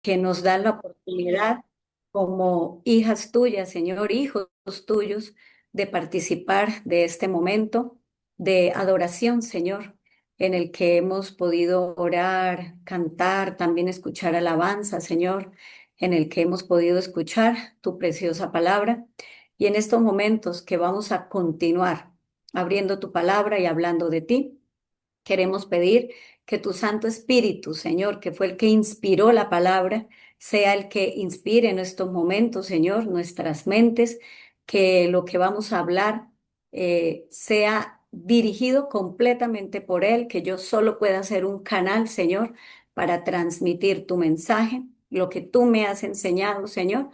que nos dan la oportunidad como hijas tuyas, Señor, hijos tuyos, de participar de este momento de adoración, Señor, en el que hemos podido orar, cantar, también escuchar alabanza, Señor, en el que hemos podido escuchar tu preciosa palabra. Y en estos momentos que vamos a continuar abriendo tu palabra y hablando de ti. Queremos pedir que tu Santo Espíritu, Señor, que fue el que inspiró la palabra, sea el que inspire en estos momentos, Señor, nuestras mentes, que lo que vamos a hablar sea dirigido completamente por Él, que yo solo pueda ser un canal, Señor, para transmitir tu mensaje, lo que tú me has enseñado, Señor,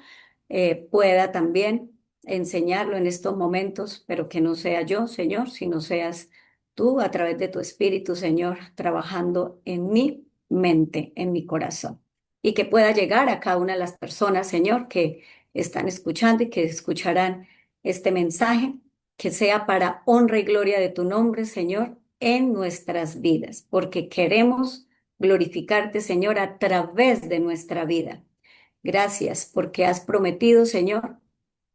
pueda también enseñarlo en estos momentos, pero que no sea yo, Señor, sino seas tú a través de tu Espíritu, Señor, trabajando en mi mente, en mi corazón. Y que pueda llegar a cada una de las personas, Señor, que están escuchando y que escucharán este mensaje, que sea para honra y gloria de tu nombre, Señor, en nuestras vidas, porque queremos glorificarte, Señor, a través de nuestra vida. Gracias porque has prometido, Señor,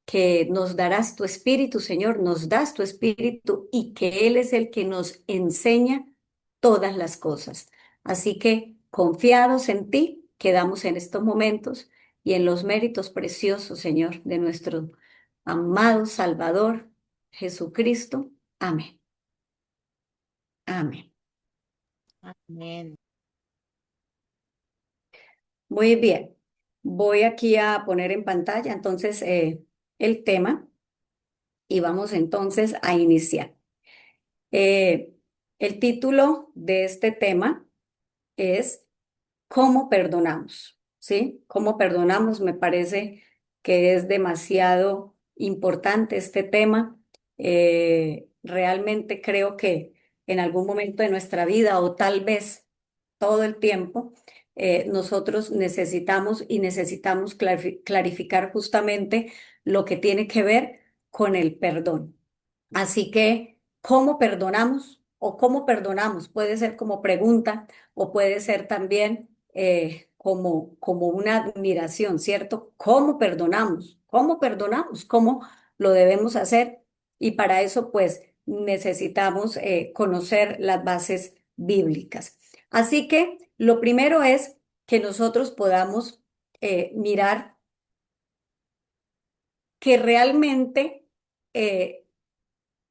que nos darás tu espíritu, Señor, nos das tu espíritu y que Él es el que nos enseña todas las cosas. Así que confiados en ti, quedamos en estos momentos y en los méritos preciosos, Señor, de nuestro amado Salvador Jesucristo. Amén. Amén. Amén. Muy bien. Voy aquí a poner en pantalla entonces el tema y vamos entonces a iniciar. Eh, el título de este tema es ¿Cómo perdonamos? ¿Sí? ¿Cómo perdonamos? Me parece que es demasiado importante este tema. Realmente creo que en algún momento de nuestra vida o tal vez todo el tiempo, nosotros necesitamos y necesitamos clarificar justamente lo que tiene que ver con el perdón. Así que, ¿cómo perdonamos o cómo perdonamos? Puede ser como pregunta o puede ser también como una admiración, ¿cierto? ¿Cómo perdonamos? ¿Cómo perdonamos? ¿Cómo lo debemos hacer? Y para eso, pues, necesitamos conocer las bases bíblicas. Así que lo primero es que nosotros podamos mirar que realmente eh,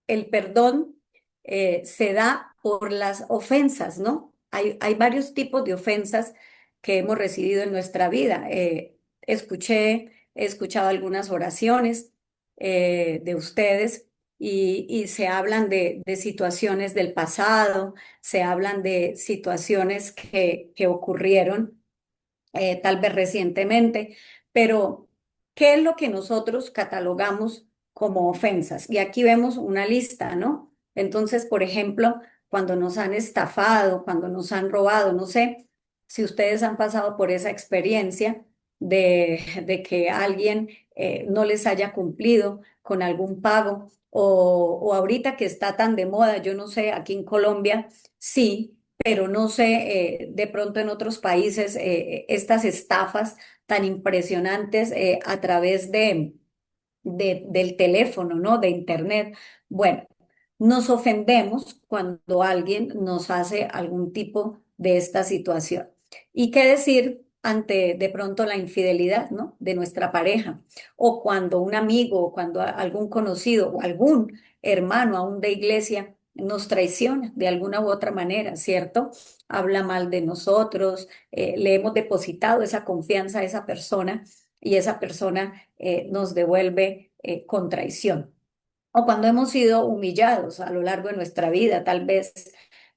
el perdón se da por las ofensas, ¿no? Hay varios tipos de ofensas que hemos recibido en nuestra vida. He escuchado algunas oraciones de ustedes y se hablan de situaciones del pasado, se hablan de situaciones que ocurrieron tal vez recientemente, pero ¿qué es lo que nosotros catalogamos como ofensas? Y aquí vemos una lista, ¿no? Entonces, por ejemplo, cuando nos han estafado, cuando nos han robado, no sé si ustedes han pasado por esa experiencia de que alguien no les haya cumplido con algún pago o ahorita que está tan de moda, yo no sé, aquí en Colombia, sí, pero no sé, de pronto en otros países, estas estafas tan impresionantes a través del teléfono, ¿no? De internet. Bueno, nos ofendemos cuando alguien nos hace algún tipo de esta situación. ¿Y qué decir ante de pronto la infidelidad, ¿no? De nuestra pareja? O cuando un amigo, o cuando algún conocido, o algún hermano aún de iglesia nos traiciona de alguna u otra manera, ¿cierto? Habla mal de nosotros, le hemos depositado esa confianza a esa persona y esa persona nos devuelve con traición. O cuando hemos sido humillados a lo largo de nuestra vida, tal vez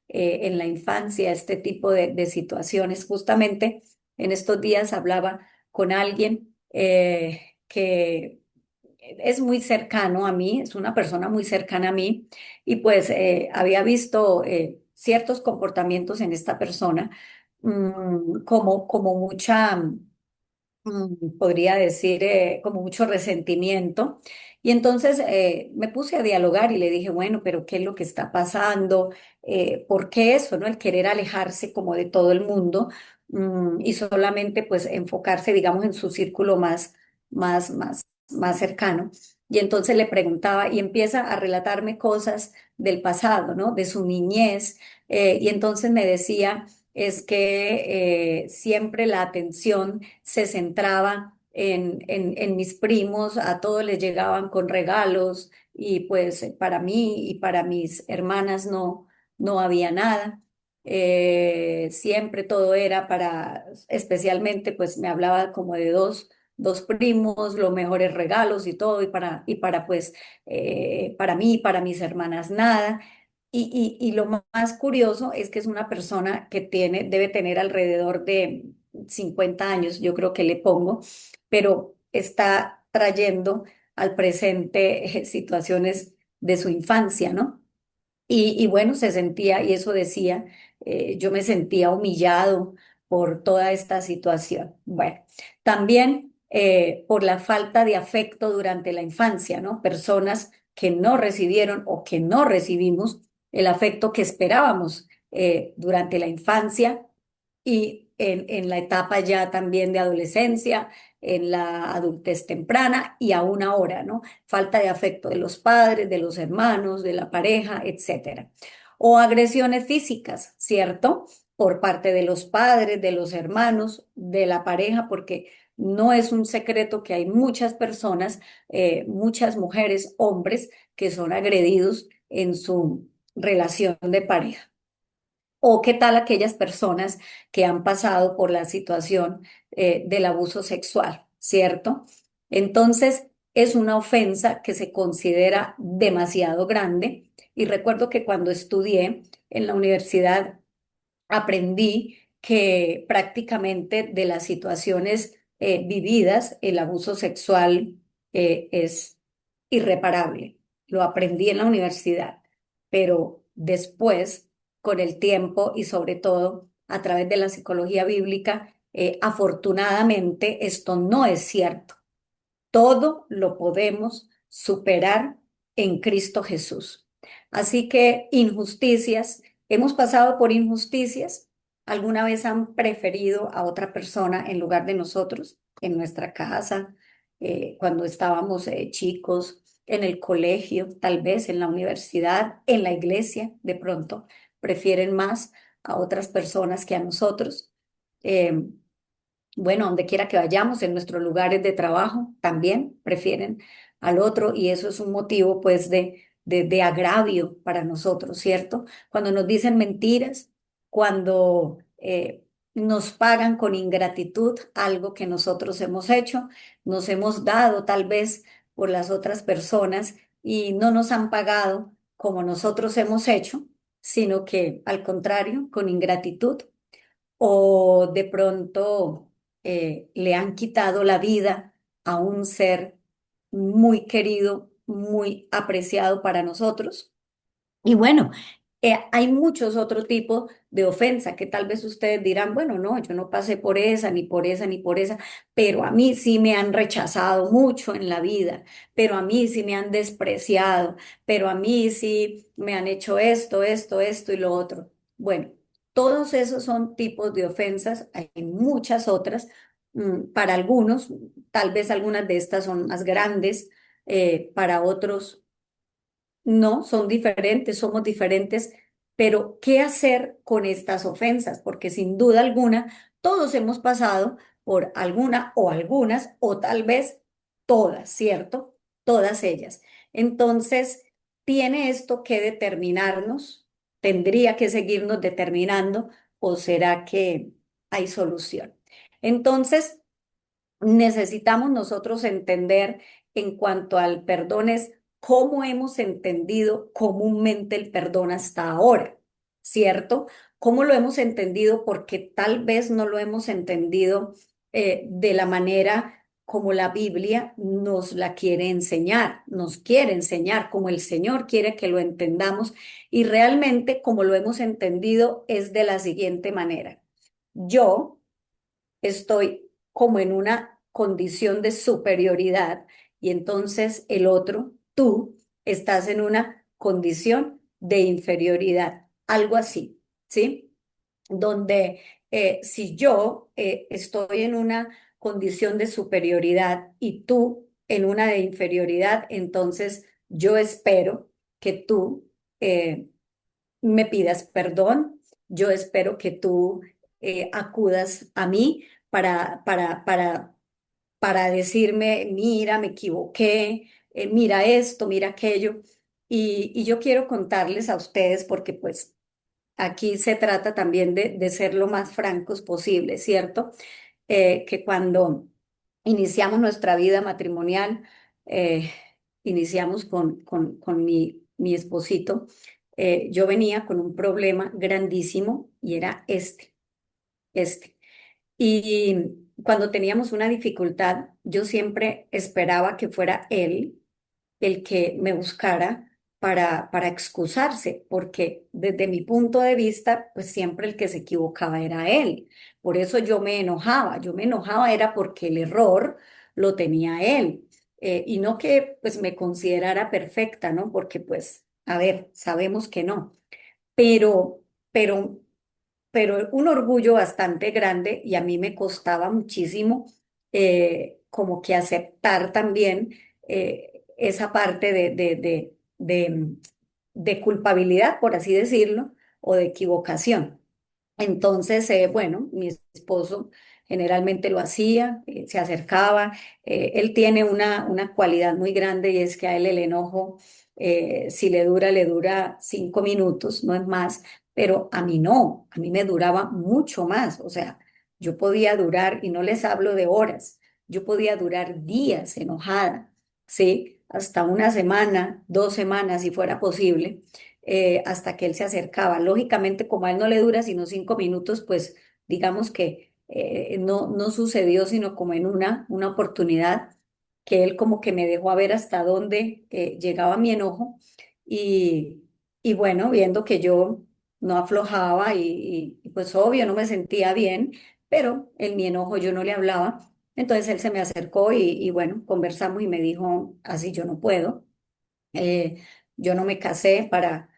en la infancia, este tipo de situaciones. Justamente en estos días hablaba con alguien que es muy cercano a mí, es una persona muy cercana a mí, y pues había visto ciertos comportamientos en esta persona como mucha podría decir, como mucho resentimiento. Y entonces me puse a dialogar y le dije, bueno, pero ¿qué es lo que está pasando? ¿Por qué eso, no? El querer alejarse como de todo el mundo. y solamente pues enfocarse, digamos, en su círculo más cercano. Y entonces le preguntaba y empieza a relatarme cosas del pasado, ¿no? De su niñez. Y entonces me decía, es que siempre la atención se centraba en mis primos, a todos les llegaban con regalos y pues para mí y para mis hermanas no había nada. Siempre todo era para, especialmente pues me hablaba como de dos primos, los mejores regalos y todo, y para pues, para mí y para mis hermanas nada. Y lo más curioso es que es una persona que debe tener alrededor de 50 años, yo creo que le pongo, pero está trayendo al presente situaciones de su infancia, ¿no? Y bueno, se sentía, y eso decía, yo me sentía humillado por toda esta situación. Bueno, también por la falta de afecto durante la infancia, ¿no? Personas que no recibieron o que no recibimos el afecto que esperábamos durante la infancia y en la etapa ya también de adolescencia, en la adultez temprana y aún ahora, ¿no? Falta de afecto de los padres, de los hermanos, de la pareja, etcétera. O agresiones físicas, ¿cierto? Por parte de los padres, de los hermanos, de la pareja, porque no es un secreto que hay muchas personas, muchas mujeres, hombres, que son agredidos en su relación de pareja. O qué tal aquellas personas que han pasado por la situación del abuso sexual, ¿cierto? Entonces, es una ofensa que se considera demasiado grande. Y recuerdo que cuando estudié en la universidad, aprendí que prácticamente de las situaciones vividas, el abuso sexual es irreparable. Lo aprendí en la universidad, pero después, con el tiempo y sobre todo a través de la psicología bíblica, afortunadamente esto no es cierto. Todo lo podemos superar en Cristo Jesús. Así que injusticias, hemos pasado por injusticias. ¿Alguna vez han preferido a otra persona en lugar de nosotros? En nuestra casa, cuando estábamos chicos, en el colegio, tal vez en la universidad, en la iglesia, de pronto prefieren más a otras personas que a nosotros. Eh, bueno, donde quiera que vayamos, en nuestros lugares de trabajo, también prefieren al otro y eso es un motivo pues de agravio para nosotros, ¿cierto? Cuando nos dicen mentiras, cuando nos pagan con ingratitud algo que nosotros hemos hecho, nos hemos dado tal vez por las otras personas y no nos han pagado como nosotros hemos hecho, sino que al contrario, con ingratitud o de pronto le han quitado la vida a un ser muy querido, muy apreciado para nosotros. Y bueno, hay muchos otros tipos de ofensa que tal vez ustedes dirán, bueno, no, yo no pasé por esa, ni por esa, ni por esa, pero a mí sí me han rechazado mucho en la vida, pero a mí sí me han despreciado, pero a mí sí me han hecho esto y lo otro. Bueno, todos esos son tipos de ofensas, hay muchas otras. Para algunos, tal vez algunas de estas son más grandes, para otros no, son diferentes, somos diferentes, pero ¿qué hacer con estas ofensas? Porque sin duda alguna, todos hemos pasado por alguna o algunas, o tal vez todas, ¿cierto? Todas ellas. Entonces, ¿tiene esto que determinarnos? ¿Tendría que seguirnos determinando o será que hay solución? Entonces, necesitamos nosotros entender en cuanto al perdón es cómo hemos entendido comúnmente el perdón hasta ahora, ¿cierto? ¿Cómo lo hemos entendido? Porque tal vez no lo hemos entendido de la manera como la Biblia nos la quiere enseñar, nos quiere enseñar, como el Señor quiere que lo entendamos y realmente como lo hemos entendido es de la siguiente manera. Yo estoy como en una condición de superioridad y entonces el otro, tú, estás en una condición de inferioridad, algo así, ¿sí? Donde si yo estoy en una condición de superioridad y tú en una de inferioridad, entonces yo espero que tú me pidas perdón, yo espero que tú acudas a mí para decirme, mira, me equivoqué, mira esto, mira aquello. Y yo quiero contarles a ustedes, porque pues aquí se trata también de ser lo más francos posible, ¿cierto? Que cuando iniciamos nuestra vida matrimonial, eh, iniciamos con mi esposito, yo venía con un problema grandísimo y era este. Y cuando teníamos una dificultad, yo siempre esperaba que fuera él el que me buscara para excusarse, porque desde mi punto de vista, pues siempre el que se equivocaba era él. Por eso yo me enojaba era porque el error lo tenía él. Y no que pues me considerara perfecta, ¿no? Porque pues, a ver, sabemos que no, pero, pero un orgullo bastante grande y a mí me costaba muchísimo como que aceptar también esa parte de culpabilidad, por así decirlo, o de equivocación. Entonces, bueno, mi esposo generalmente lo hacía, se acercaba. Él tiene una cualidad muy grande y es que a él el enojo, si le dura 5 minutos, no es más, pero a mí no, a mí me duraba mucho más. O sea, yo podía durar, y no les hablo de horas, yo podía durar días enojada, ¿sí? Hasta una semana, 2 semanas, si fuera posible hasta que él se acercaba. Lógicamente, como a él no le dura sino 5 minutos, pues digamos que no sucedió sino como en una oportunidad que él como que me dejó a ver hasta dónde llegaba mi enojo y, y bueno, viendo que yo no aflojaba y pues obvio no me sentía bien, pero en mi enojo yo no le hablaba. Entonces él se me acercó y bueno, conversamos y me dijo, así yo no puedo. Eh, yo no me casé para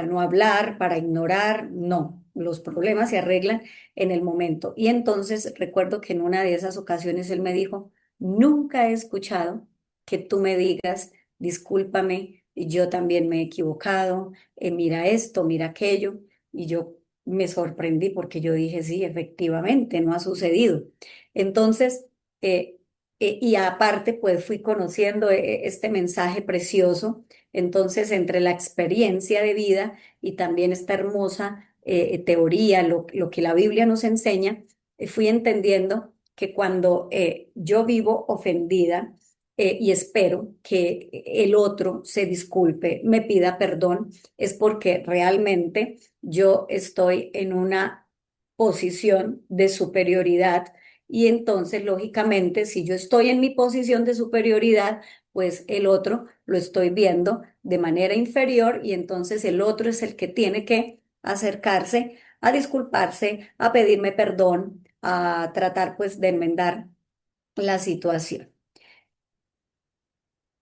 no hablar, para ignorar, no, los problemas se arreglan en el momento. Y entonces recuerdo que en una de esas ocasiones él me dijo, nunca he escuchado que tú me digas, discúlpame, yo también me he equivocado, mira esto, mira aquello. Y yo me sorprendí porque yo dije, sí, efectivamente, no ha sucedido. Entonces, eh, y aparte, pues fui conociendo este mensaje precioso entonces, entre la experiencia de vida y también esta hermosa teoría, lo que la Biblia nos enseña, fui entendiendo que cuando yo vivo ofendida y espero que el otro se disculpe, me pida perdón, es porque realmente yo estoy en una posición de superioridad y entonces, lógicamente, si yo estoy en mi posición de superioridad, pues el otro lo estoy viendo de manera inferior y entonces el otro es el que tiene que acercarse a disculparse, a pedirme perdón, a tratar pues de enmendar la situación.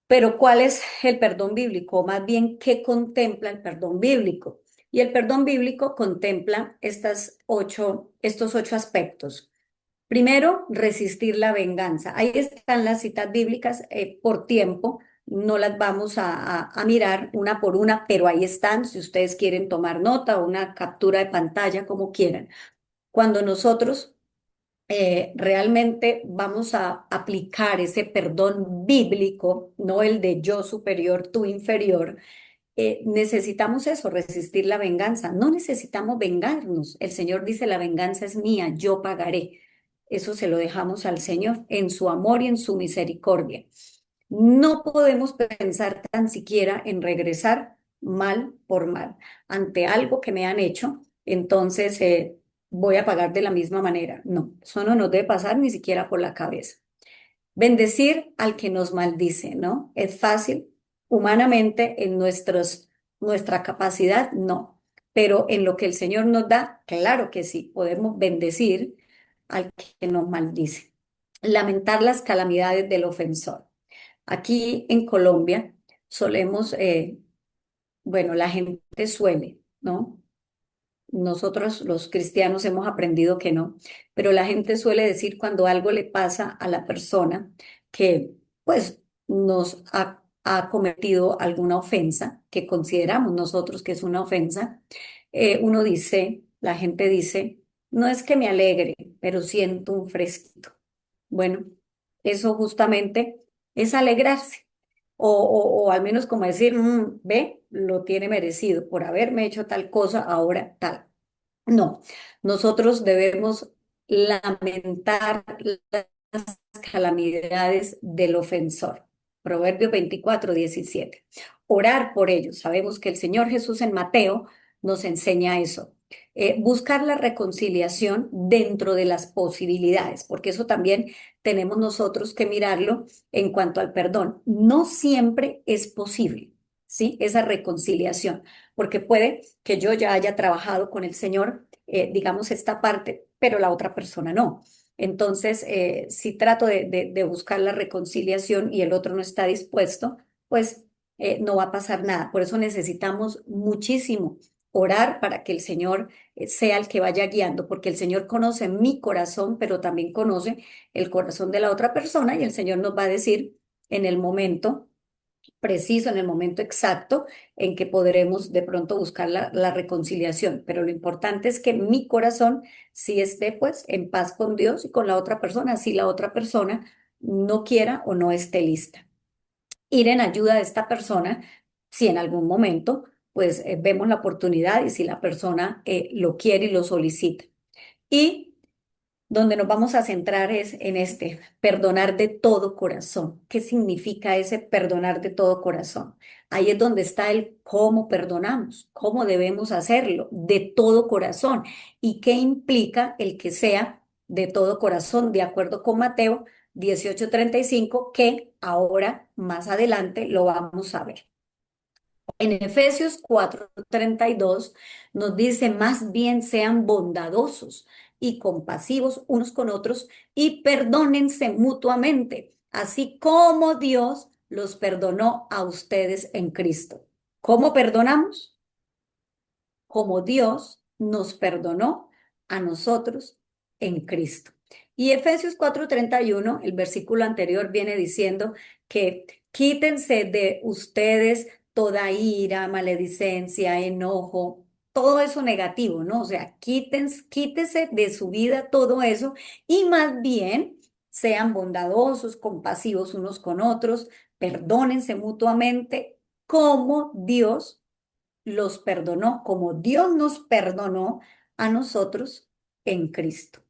Pero ¿cuál es el perdón bíblico? O más bien, ¿qué contempla el perdón bíblico? Y el perdón bíblico contempla estos 8 aspectos. Primero, resistir la venganza. Ahí están las citas bíblicas por tiempo. No las vamos a mirar una por una, pero ahí están, si ustedes quieren tomar nota o una captura de pantalla, como quieran. Cuando nosotros realmente vamos a aplicar ese perdón bíblico, no el de yo superior, tú inferior, necesitamos eso, resistir la venganza. No necesitamos vengarnos. El Señor dice, la venganza es mía, yo pagaré. Eso se lo dejamos al Señor en su amor y en su misericordia. No podemos pensar tan siquiera en regresar mal por mal ante algo que me han hecho, entonces voy a pagar de la misma manera. No, eso no nos debe pasar ni siquiera por la cabeza. Bendecir al que nos maldice, ¿no? Es fácil. Humanamente, en nuestra capacidad, no. Pero en lo que el Señor nos da, claro que sí, podemos bendecir al que nos maldice. Lamentar las calamidades del ofensor. Aquí en Colombia solemos, bueno, la gente suele, ¿no? nosotros los cristianos hemos aprendido que no, pero la gente suele decir cuando algo le pasa a la persona que pues ha cometido alguna ofensa, que consideramos nosotros que es una ofensa, uno dice, la gente dice, no es que me alegre, pero siento un fresquito. Bueno, eso justamente es alegrarse. O al menos como decir, ve, lo tiene merecido por haberme hecho tal cosa, ahora tal. No, nosotros debemos lamentar las calamidades del ofensor. Proverbios 24:17. Orar por ellos. Sabemos que el Señor Jesús en Mateo nos enseña eso. Buscar la reconciliación dentro de las posibilidades, porque eso también tenemos nosotros que mirarlo en cuanto al perdón. No siempre es posible, ¿sí? Esa reconciliación, porque puede que yo ya haya trabajado con el Señor, digamos, esta parte, pero la otra persona no. Entonces, si trato de buscar la reconciliación y el otro no está dispuesto, pues no va a pasar nada. Por eso necesitamos muchísimo orar para que el Señor sea el que vaya guiando, porque el Señor conoce mi corazón, pero también conoce el corazón de la otra persona y el Señor nos va a decir en el momento preciso, en el momento exacto en que podremos de pronto buscar la reconciliación. Pero lo importante es que mi corazón sí esté pues en paz con Dios y con la otra persona, si la otra persona no quiera o no esté lista. Ir en ayuda de esta persona, si en algún momento pues vemos la oportunidad y si la persona lo quiere y lo solicita. Y donde nos vamos a centrar es en este, perdonar de todo corazón. ¿Qué significa ese perdonar de todo corazón? Ahí es donde está el cómo perdonamos, cómo debemos hacerlo de todo corazón y qué implica el que sea de todo corazón, de acuerdo con Mateo 18:35, que ahora más adelante lo vamos a ver. En Efesios 4:32 nos dice, más bien sean bondadosos y compasivos unos con otros y perdónense mutuamente, así como Dios los perdonó a ustedes en Cristo. ¿Cómo perdonamos? Como Dios nos perdonó a nosotros en Cristo. Y Efesios 4:31, el versículo anterior, viene diciendo que quítense de ustedes toda ira, maledicencia, enojo, todo eso negativo, ¿no? O sea, quítese de su vida todo eso y más bien sean bondadosos, compasivos unos con otros, perdónense mutuamente como Dios los perdonó, como Dios nos perdonó a nosotros en Cristo.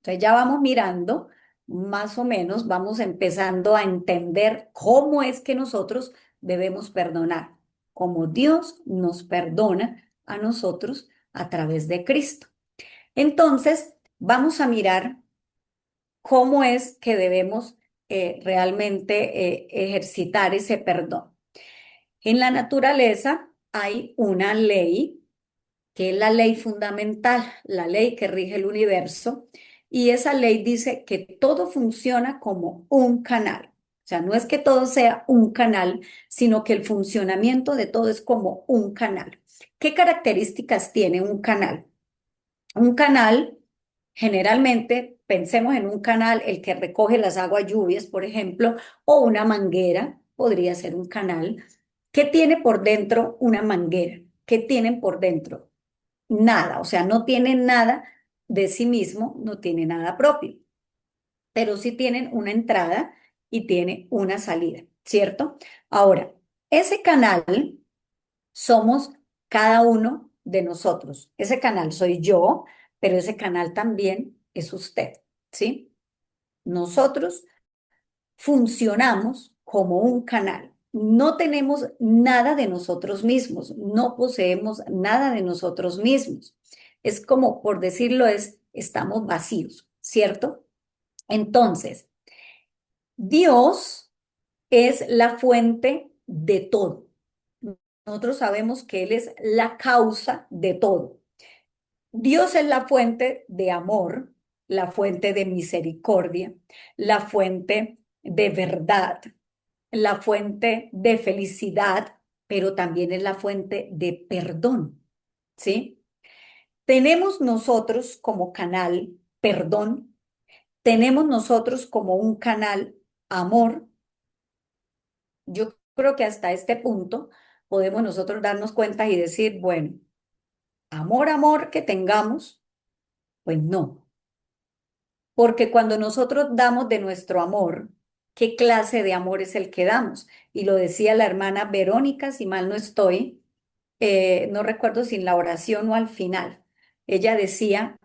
Entonces ya vamos mirando, más o menos, vamos empezando a entender cómo es que nosotros debemos perdonar, como Dios nos perdona a nosotros a través de Cristo. Entonces, vamos a mirar cómo es que debemos realmente ejercitar ese perdón. En la naturaleza hay una ley que es la ley fundamental, la ley que rige el universo, y esa ley dice que todo funciona como un canal. O sea, no es que todo sea un canal, sino que el funcionamiento de todo es como un canal. ¿Qué características tiene un canal? Un canal, generalmente, pensemos en un canal, el que recoge las aguas lluvias, por ejemplo, o una manguera, podría ser un canal. ¿Qué tiene por dentro una manguera? ¿Qué tienen por dentro? Nada, o sea, no tienen nada de sí mismo, no tiene nada propio, pero sí tienen una entrada y tiene una salida, ¿cierto? Ahora, ese canal somos cada uno de nosotros. Ese canal soy yo, pero ese canal también es usted, ¿sí? Nosotros funcionamos como un canal. No tenemos nada de nosotros mismos, no poseemos nada de nosotros mismos. Es como, por decirlo, estamos vacíos, ¿cierto? Entonces, Dios es la fuente de todo. Nosotros sabemos que Él es la causa de todo. Dios es la fuente de amor, la fuente de misericordia, la fuente de verdad, la fuente de felicidad, pero también es la fuente de perdón, ¿sí? Tenemos nosotros como canal perdón, tenemos nosotros como un canal amor. Yo creo que hasta este punto podemos nosotros darnos cuenta y decir, bueno, amor, amor que tengamos, pues no, porque cuando nosotros damos de nuestro amor, ¿qué clase de amor es el que damos? Y lo decía la hermana Verónica, si mal no estoy, no recuerdo si en la oración o al final. Ella decía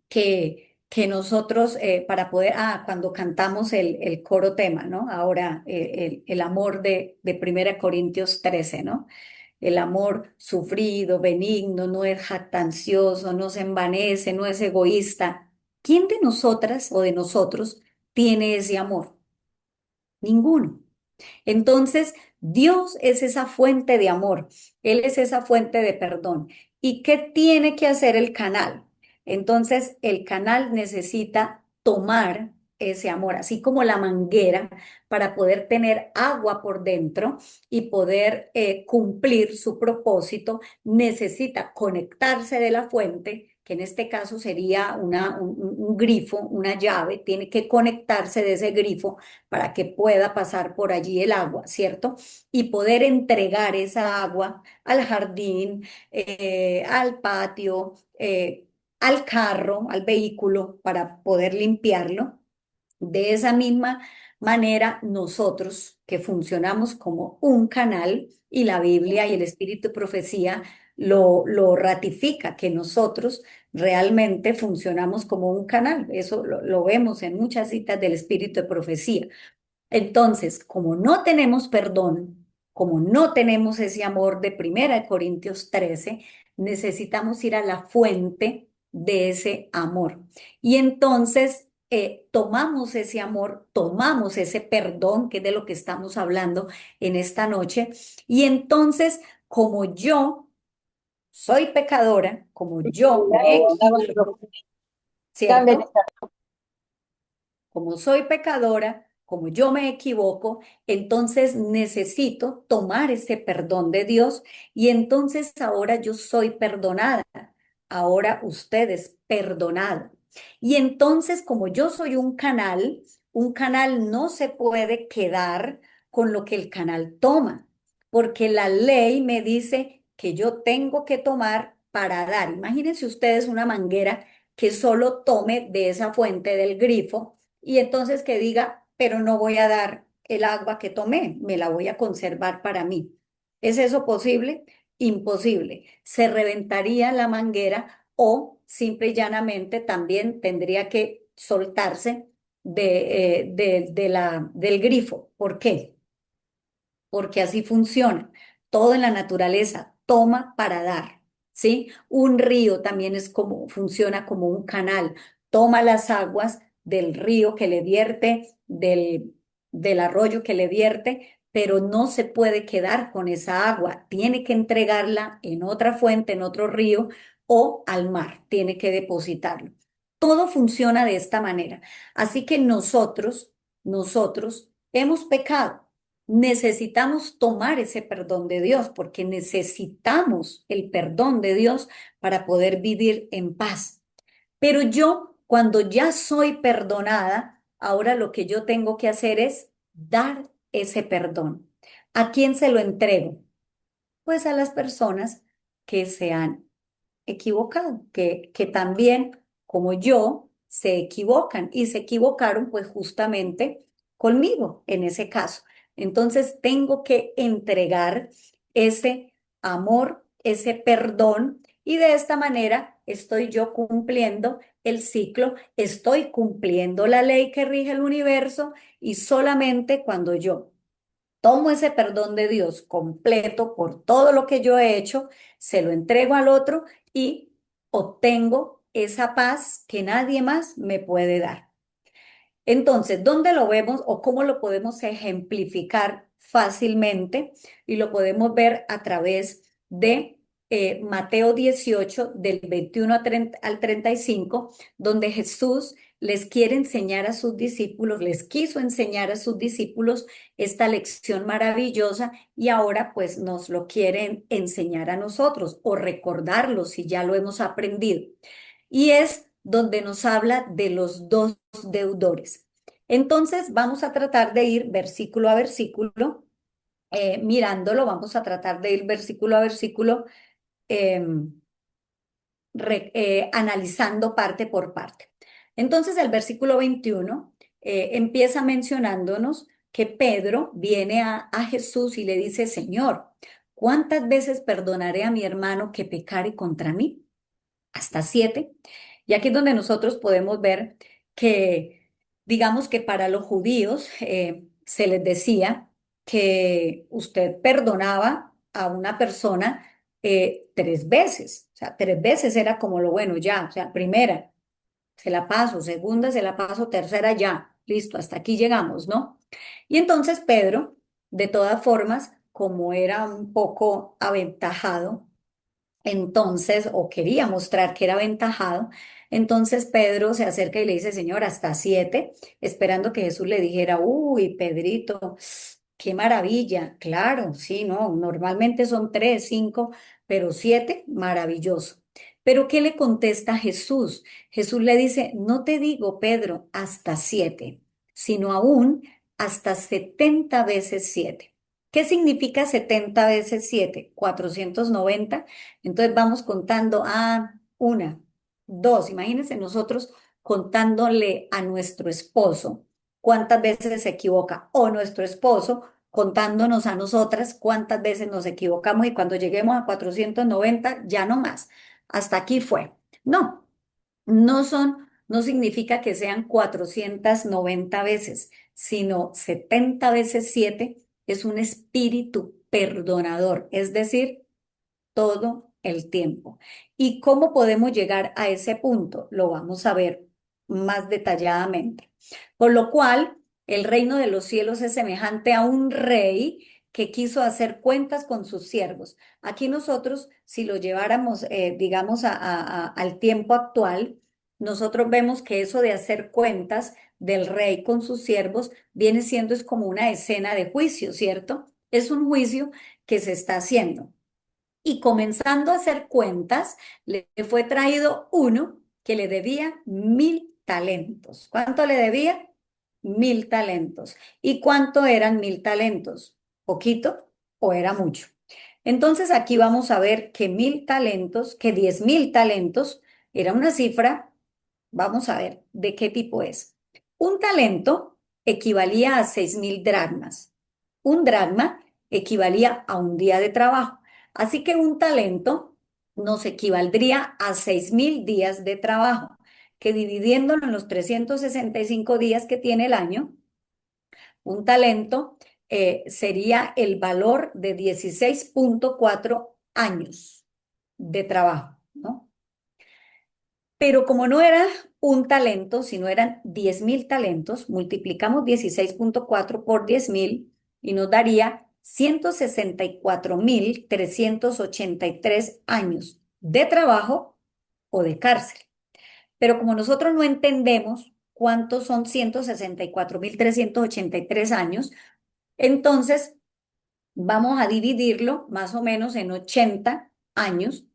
que nosotros, para poder, cuando cantamos el coro tema, ¿no? Ahora, el amor de 1 Corintios 13, ¿no? El amor sufrido, benigno, no es jactancioso, no se envanece, no es egoísta. ¿Quién de nosotras o de nosotros tiene ese amor? Ninguno. Entonces, Dios es esa fuente de amor, Él es esa fuente de perdón. ¿Y qué tiene que hacer el canal? Entonces, el canal necesita tomar ese amor, así como la manguera, para poder tener agua por dentro y poder cumplir su propósito, necesita conectarse de la fuente, que en este caso sería un grifo, una llave, tiene que conectarse de ese grifo para que pueda pasar por allí el agua, ¿cierto? Y poder entregar esa agua al jardín, al patio, al carro, al vehículo, para poder limpiarlo. De esa misma manera, nosotros que funcionamos como un canal, y la Biblia y el Espíritu de Profecía lo ratifica, que nosotros realmente funcionamos como un canal. Eso lo vemos en muchas citas del Espíritu de Profecía. Entonces, como no tenemos perdón, como no tenemos ese amor de 1 Corintios 13, necesitamos ir a la fuente de ese amor. Y entonces tomamos ese amor, tomamos ese perdón, que es de lo que estamos hablando en esta noche. Y entonces, como yo soy pecadora, como yo me equivoco, ¿cierto? Como soy pecadora, como yo me equivoco, entonces necesito tomar ese perdón de Dios y entonces ahora yo soy perdonada. Ahora usted es perdonado. Y entonces como yo soy un canal no se puede quedar con lo que el canal toma, porque la ley me dice que yo tengo que tomar para dar. Imagínense ustedes una manguera que solo tome de esa fuente del grifo y entonces que diga, pero no voy a dar el agua que tomé, me la voy a conservar para mí. ¿Es eso posible? Imposible. Se reventaría la manguera o simple y llanamente también tendría que soltarse del grifo. ¿Por qué? Porque así funciona. Todo en la naturaleza toma para dar, ¿sí? Un río también es como, funciona como un canal, toma las aguas del río que le vierte, del arroyo que le vierte, pero no se puede quedar con esa agua, tiene que entregarla en otra fuente, en otro río o al mar, tiene que depositarlo. Todo funciona de esta manera. Así que nosotros hemos pecado. Necesitamos tomar ese perdón de Dios porque necesitamos el perdón de Dios para poder vivir en paz. Pero yo, cuando ya soy perdonada, ahora lo que yo tengo que hacer es dar ese perdón. ¿A quién se lo entrego? Pues a las personas que se han equivocado, que también, como yo, se equivocan y se equivocaron pues justamente conmigo en ese caso. Entonces tengo que entregar ese amor, ese perdón y de esta manera estoy yo cumpliendo el ciclo, estoy cumpliendo la ley que rige el universo y solamente cuando yo tomo ese perdón de Dios completo por todo lo que yo he hecho, se lo entrego al otro y obtengo esa paz que nadie más me puede dar. Entonces, ¿dónde lo vemos o cómo lo podemos ejemplificar fácilmente? Y lo podemos ver a través de Mateo 18, del 21 al 35, donde Jesús les quiere enseñar a sus discípulos, les quiso enseñar a sus discípulos esta lección maravillosa y ahora pues nos lo quieren enseñar a nosotros o recordarlo si ya lo hemos aprendido. Y es donde nos habla de los dos deudores. Entonces vamos a tratar de ir versículo a versículo, mirándolo, vamos a tratar de ir versículo a versículo, em, analizando parte por parte. Entonces, el versículo 21 empieza mencionándonos que Pedro viene a Jesús y le dice, Señor, ¿cuántas veces perdonaré a mi hermano que pecare contra mí? Hasta 7. Y aquí es donde nosotros podemos ver que, digamos que para los judíos se les decía que usted perdonaba a una persona 3 veces. O sea, 3 veces era como lo bueno ya. O sea, primera, se la paso, segunda, se la paso, tercera, ya. Listo, hasta aquí llegamos, ¿no? Y entonces Pedro, de todas formas, como era un poco aventajado, entonces, o quería mostrar que era aventajado, entonces Pedro se acerca y le dice, Señor, hasta 7, esperando que Jesús le dijera, uy, Pedrito, qué maravilla, claro, sí, no, normalmente son 3, 5, pero 7, maravilloso. Pero ¿qué le contesta Jesús? Jesús le dice, no te digo, Pedro, hasta 7, sino aún hasta 70 veces 7. ¿Qué significa 70 veces 7? 490. Entonces vamos contando una, dos. Imagínense nosotros contándole a nuestro esposo cuántas veces se equivoca o nuestro esposo contándonos a nosotras cuántas veces nos equivocamos y cuando lleguemos a 490 ya no más. Hasta aquí fue. No, no significa que sean 490 veces, sino 70 veces 7 es un espíritu perdonador, es decir, todo el tiempo. ¿Y cómo podemos llegar a ese punto? Lo vamos a ver más detalladamente. Por lo cual, el reino de los cielos es semejante a un rey que quiso hacer cuentas con sus siervos. Aquí nosotros, si lo lleváramos, digamos, al tiempo actual, nosotros vemos que eso de hacer cuentas del rey con sus siervos viene siendo es como una escena de juicio, ¿cierto? Es un juicio que se está haciendo. Y comenzando a hacer cuentas, le fue traído uno que le debía 1.000 talentos. ¿Cuánto le debía? 1.000 talentos. ¿Y cuánto eran 1.000 talentos? ¿Poquito o era mucho? Entonces aquí vamos a ver que 1.000 talentos, que 10.000 talentos, era una cifra, vamos a ver de qué tipo es. Un talento equivalía a 6.000 dracmas. Un dracma equivalía a un día de trabajo. Así que un talento nos equivaldría a 6.000 días de trabajo, que dividiéndolo en los 365 días que tiene el año, un talento sería el valor de 16,4 años de trabajo, ¿no? Pero como no era un talento, sino eran 10.000 talentos, multiplicamos 16,4 por 10.000 y nos daría 164.383 años de trabajo o de cárcel. Pero como nosotros no entendemos cuántos son 164.383 años, entonces vamos a dividirlo más o menos en 80 años,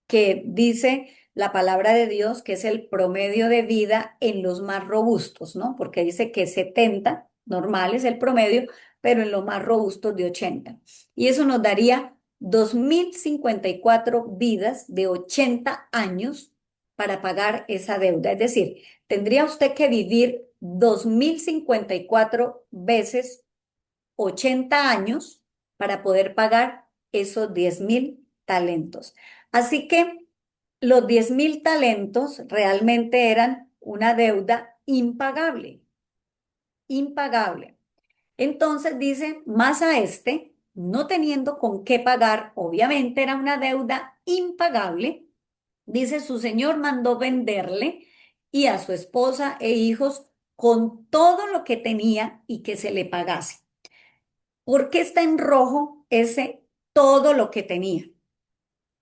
que dice la palabra de Dios que es el promedio de vida en los más robustos, ¿no? Porque dice que 70 normal es el promedio, pero en los más robustos de 80. Y eso nos daría 2.054 vidas de 80 años para pagar esa deuda. Es decir, tendría usted que vivir 2.054 veces 80 años para poder pagar esos 10.000 talentos. Así que los 10.000 talentos realmente eran una deuda impagable, impagable. Entonces dice, más a este, no teniendo con qué pagar, obviamente era una deuda impagable, dice, su señor mandó venderle y a su esposa e hijos con todo lo que tenía y que se le pagase. ¿Por qué está en rojo ese todo lo que tenía?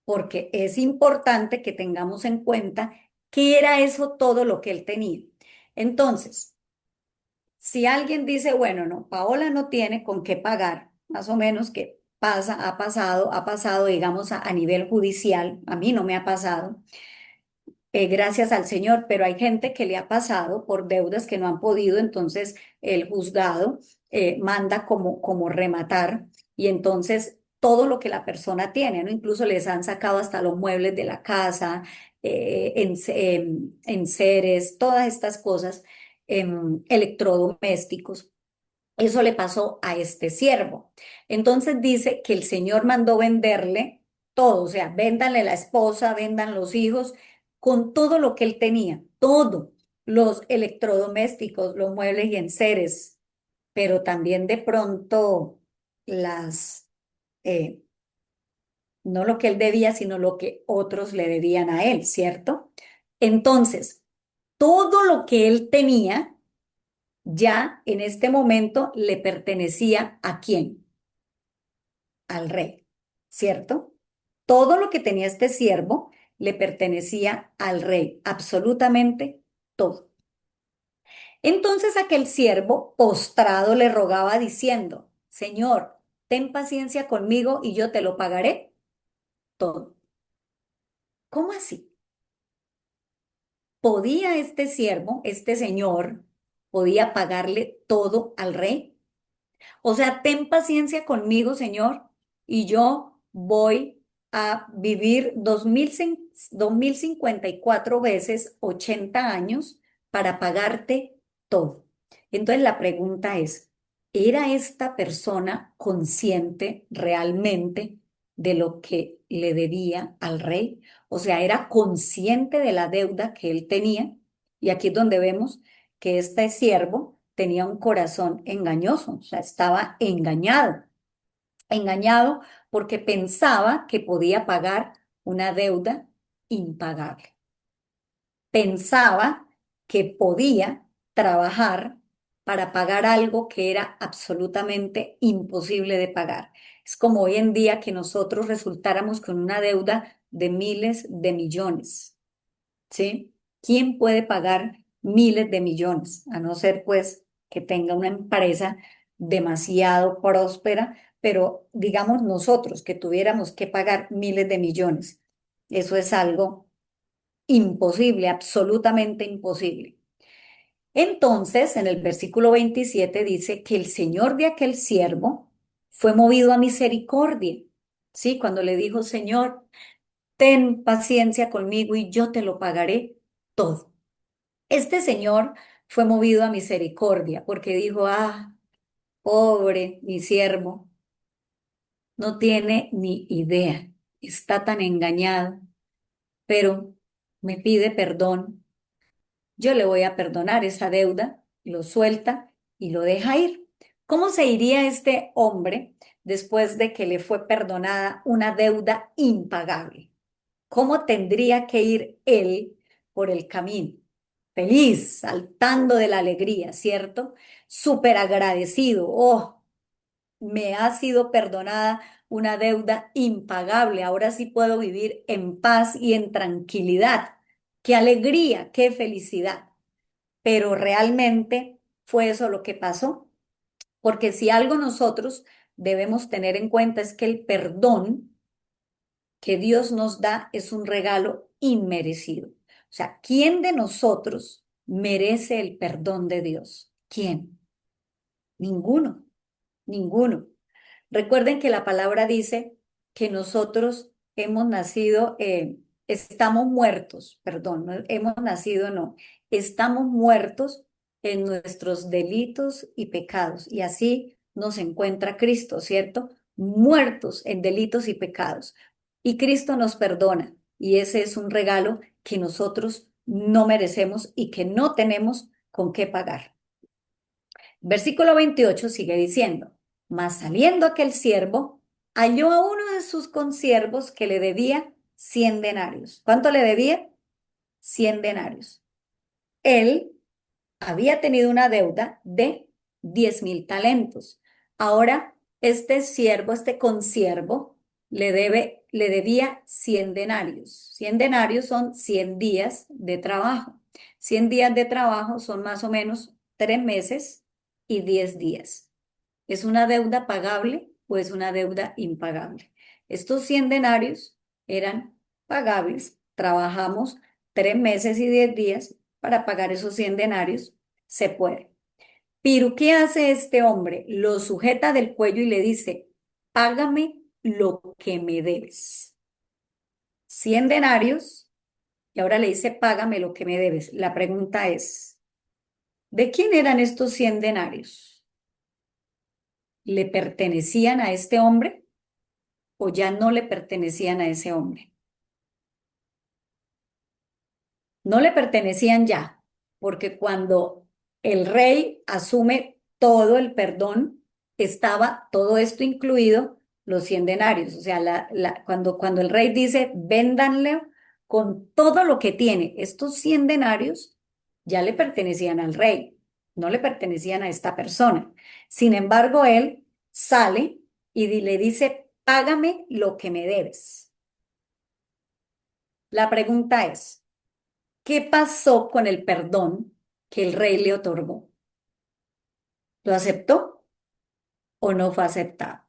porque es importante que tengamos en cuenta que era eso todo lo que él tenía. Entonces, si alguien dice, bueno, no, Paola no tiene con qué pagar, más o menos que ha pasado, digamos, a nivel judicial, a mí no me ha pasado, gracias al Señor, pero hay gente que le ha pasado por deudas que no han podido, entonces el juzgado manda como rematar y entonces todo lo que la persona tiene, ¿no? Incluso les han sacado hasta los muebles de la casa, enseres, todas estas cosas, electrodomésticos. Eso le pasó a este siervo. Entonces dice que el Señor mandó venderle todo, o sea, véndanle la esposa, vendan los hijos, con todo lo que él tenía, todo, los electrodomésticos, los muebles y enseres, pero también de pronto las, eh, no lo que él debía, sino lo que otros le debían a él, ¿cierto? Entonces, todo lo que él tenía ya en este momento le pertenecía ¿a quién? Al rey, ¿cierto? Todo lo que tenía este siervo le pertenecía al rey, absolutamente todo. Entonces aquel siervo postrado le rogaba diciendo, Señor, ten paciencia conmigo y yo te lo pagaré todo. ¿Cómo así? ¿Podía este siervo, este señor, podía pagarle todo al rey? O sea, ten paciencia conmigo, Señor, y yo voy a vivir 2054 veces 80 años para pagarte todo. Entonces la pregunta es, ¿era esta persona consciente realmente de lo que le debía al rey? O sea, ¿era consciente de la deuda que él tenía? Y aquí es donde vemos que este siervo tenía un corazón engañoso, o sea, estaba engañado, engañado porque pensaba que podía pagar una deuda impagable. Pensaba que podía trabajar para pagar algo que era absolutamente imposible de pagar. Es como hoy en día que nosotros resultáramos con una deuda de miles de millones. ¿Sí? ¿Quién puede pagar miles de millones? A no ser pues que tenga una empresa demasiado próspera, pero digamos nosotros que tuviéramos que pagar miles de millones. Eso es algo imposible, absolutamente imposible. Entonces, en el versículo 27 dice que el Señor de aquel siervo fue movido a misericordia. Sí, cuando le dijo, Señor, ten paciencia conmigo y yo te lo pagaré todo. Este señor fue movido a misericordia porque dijo, ah, pobre mi siervo, no tiene ni idea, está tan engañado, pero me pide perdón. Yo le voy a perdonar esa deuda, lo suelta y lo deja ir. ¿Cómo se iría este hombre después de que le fue perdonada una deuda impagable? ¿Cómo tendría que ir él por el camino? Feliz, saltando de la alegría, ¿cierto? Súper agradecido. Oh, me ha sido perdonada una deuda impagable. Ahora sí puedo vivir en paz y en tranquilidad. Qué alegría, qué felicidad. Pero realmente fue eso lo que pasó. Porque si algo nosotros debemos tener en cuenta es que el perdón que Dios nos da es un regalo inmerecido. O sea, ¿quién de nosotros merece el perdón de Dios? ¿Quién? Ninguno, ninguno. Recuerden que la palabra dice que nosotros hemos nacido, estamos muertos, perdón, no hemos nacido, no, estamos muertos en nuestros delitos y pecados. Y así nos encuentra Cristo, ¿cierto? Muertos en delitos y pecados. Y Cristo nos perdona. Y ese es un regalo que nosotros no merecemos y que no tenemos con qué pagar. Versículo 28 sigue diciendo, mas saliendo aquel siervo, halló a uno de sus consiervos que le debía 100 denarios. ¿Cuánto le debía? 100 denarios. Él había tenido una deuda de 10.000 talentos. Ahora, este siervo, este consiervo, le debía 100 denarios. 100 denarios son 100 días de trabajo. 100 días de trabajo son más o menos 3 meses y 10 días. ¿Es una deuda pagable o es una deuda impagable? Estos 100 denarios eran pagables. Trabajamos 3 meses y 10 días para pagar esos 100 denarios. Se puede. Pero ¿qué hace este hombre? Lo sujeta del cuello y le dice, págame lo que me debes. 100 denarios y ahora le dice, págame lo que me debes. La pregunta es, ¿de quién eran estos 100 denarios? ¿Le pertenecían a este hombre o ya no le pertenecían a ese hombre? No le pertenecían ya, porque cuando el rey asume todo el perdón, estaba todo esto incluido, los 100 denarios. O sea, cuando el rey dice, véndanle con todo lo que tiene, estos 100 denarios ya le pertenecían al rey, no le pertenecían a esta persona. Sin embargo, él sale y le dice, págame lo que me debes. La pregunta es, ¿qué pasó con el perdón que el rey le otorgó? ¿Lo aceptó o no fue aceptado?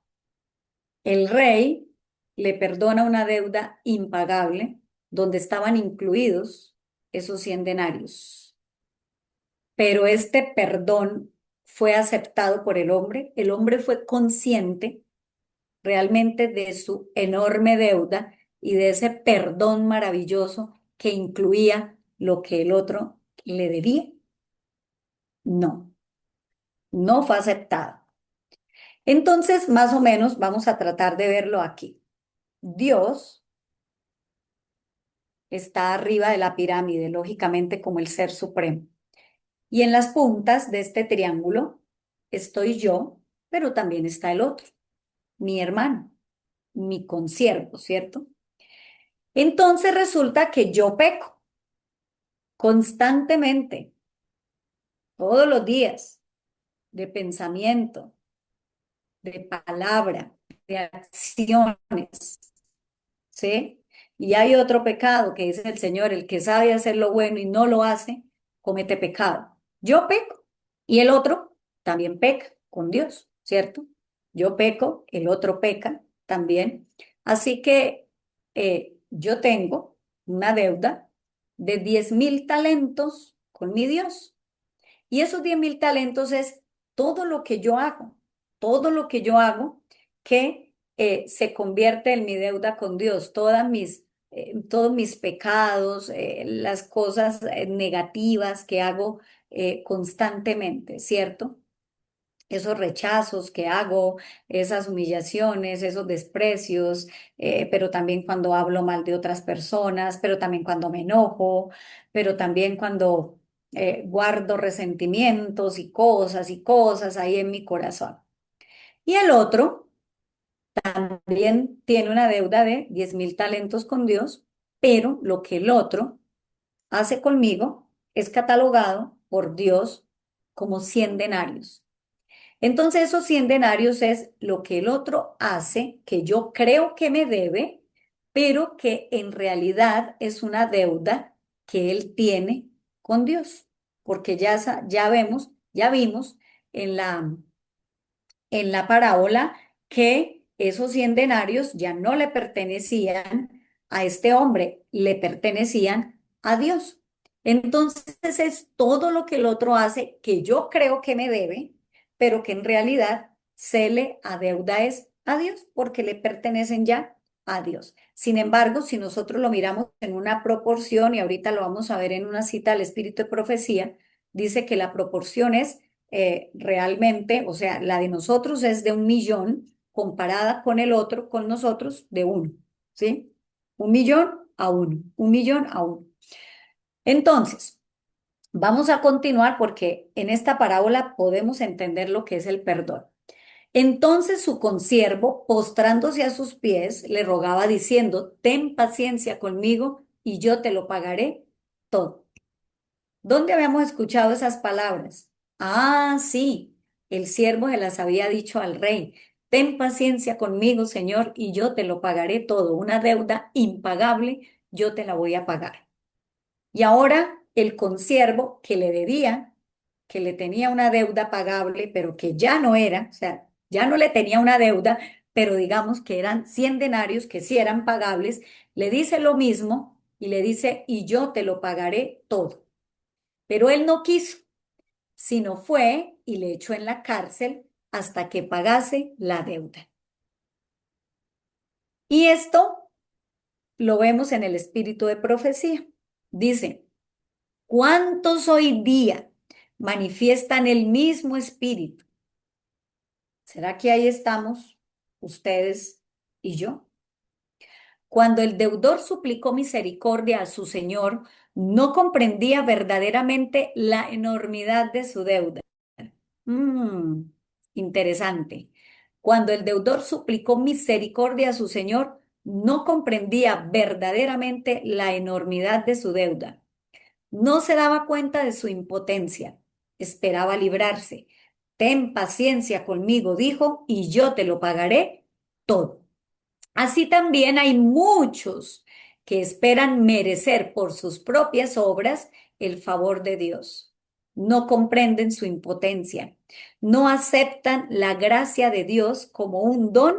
El rey le perdona una deuda impagable donde estaban incluidos esos 100 denarios. Pero este perdón fue aceptado por el hombre. El hombre fue consciente realmente de su enorme deuda y de ese perdón maravilloso que incluía lo que el otro le debía. No. No fue aceptado. Entonces, más o menos, vamos a tratar de verlo aquí. Dios está arriba de la pirámide, lógicamente como el ser supremo. Y en las puntas de este triángulo estoy yo, pero también está el otro, mi hermano, mi consiervo, ¿cierto? Entonces resulta que yo peco constantemente, todos los días, de pensamiento, de palabra, de acciones. ¿Sí? Y hay otro pecado que dice el Señor, el que sabe hacer lo bueno y no lo hace, comete pecado. Yo peco y el otro también peca con Dios, ¿cierto? Yo peco, el otro peca también. Así que yo tengo una deuda de 10.000 talentos con mi Dios. Y esos 10.000 talentos es todo lo que yo hago, todo lo que yo hago que se convierte en mi deuda con Dios, todos mis pecados, las cosas negativas que hago constantemente, ¿cierto? Esos rechazos que hago, esas humillaciones, esos desprecios, pero también cuando hablo mal de otras personas, pero también cuando me enojo, pero también cuando guardo resentimientos y cosas ahí en mi corazón. Y el otro también tiene una deuda de 10.000 talentos con Dios, pero lo que el otro hace conmigo es catalogado por Dios como 100 denarios. Entonces, esos 100 denarios es lo que el otro hace, que yo creo que me debe, pero que en realidad es una deuda que él tiene con Dios, porque ya vimos en la parábola que esos 100 denarios ya no le pertenecían a este hombre, le pertenecían a Dios. Entonces es todo lo que el otro hace que yo creo que me debe, pero que en realidad se le adeuda es a Dios porque le pertenecen ya a Dios. Sin embargo, si nosotros lo miramos en una proporción, y ahorita lo vamos a ver en una cita del Espíritu de Profecía, dice que la proporción es realmente, o sea, la de nosotros es de 1.000.000 comparada con el otro, con nosotros, de uno, ¿sí? 1.000.000 a uno, 1.000.000 a uno. Entonces, vamos a continuar porque en esta parábola podemos entender lo que es el perdón. Entonces su consiervo, postrándose a sus pies, le rogaba diciendo, ten paciencia conmigo y yo te lo pagaré todo. ¿Dónde habíamos escuchado esas palabras? Ah, sí, el siervo se las había dicho al rey. Ten paciencia conmigo, Señor, y yo te lo pagaré todo. Una deuda impagable, yo te la voy a pagar. Y ahora el consiervo que le debía, que le tenía una deuda pagable, pero que ya no era, o sea, ya no le tenía una deuda, pero digamos que eran 100 denarios que sí eran pagables, le dice lo mismo y le dice, y yo te lo pagaré todo. Pero él no quiso, sino fue y le echó en la cárcel hasta que pagase la deuda. Y esto lo vemos en el espíritu de profecía. Dice, ¿cuántos hoy día manifiestan el mismo espíritu? ¿Será que ahí estamos ustedes y yo? Cuando el deudor suplicó misericordia a su señor, no comprendía verdaderamente la enormidad de su deuda. Mm, interesante. Cuando el deudor suplicó misericordia a su señor, no comprendía verdaderamente la enormidad de su deuda. No se daba cuenta de su impotencia. Esperaba librarse. Ten paciencia conmigo, dijo, y yo te lo pagaré todo. Así también hay muchos que esperan merecer por sus propias obras el favor de Dios. No comprenden su impotencia. No aceptan la gracia de Dios como un don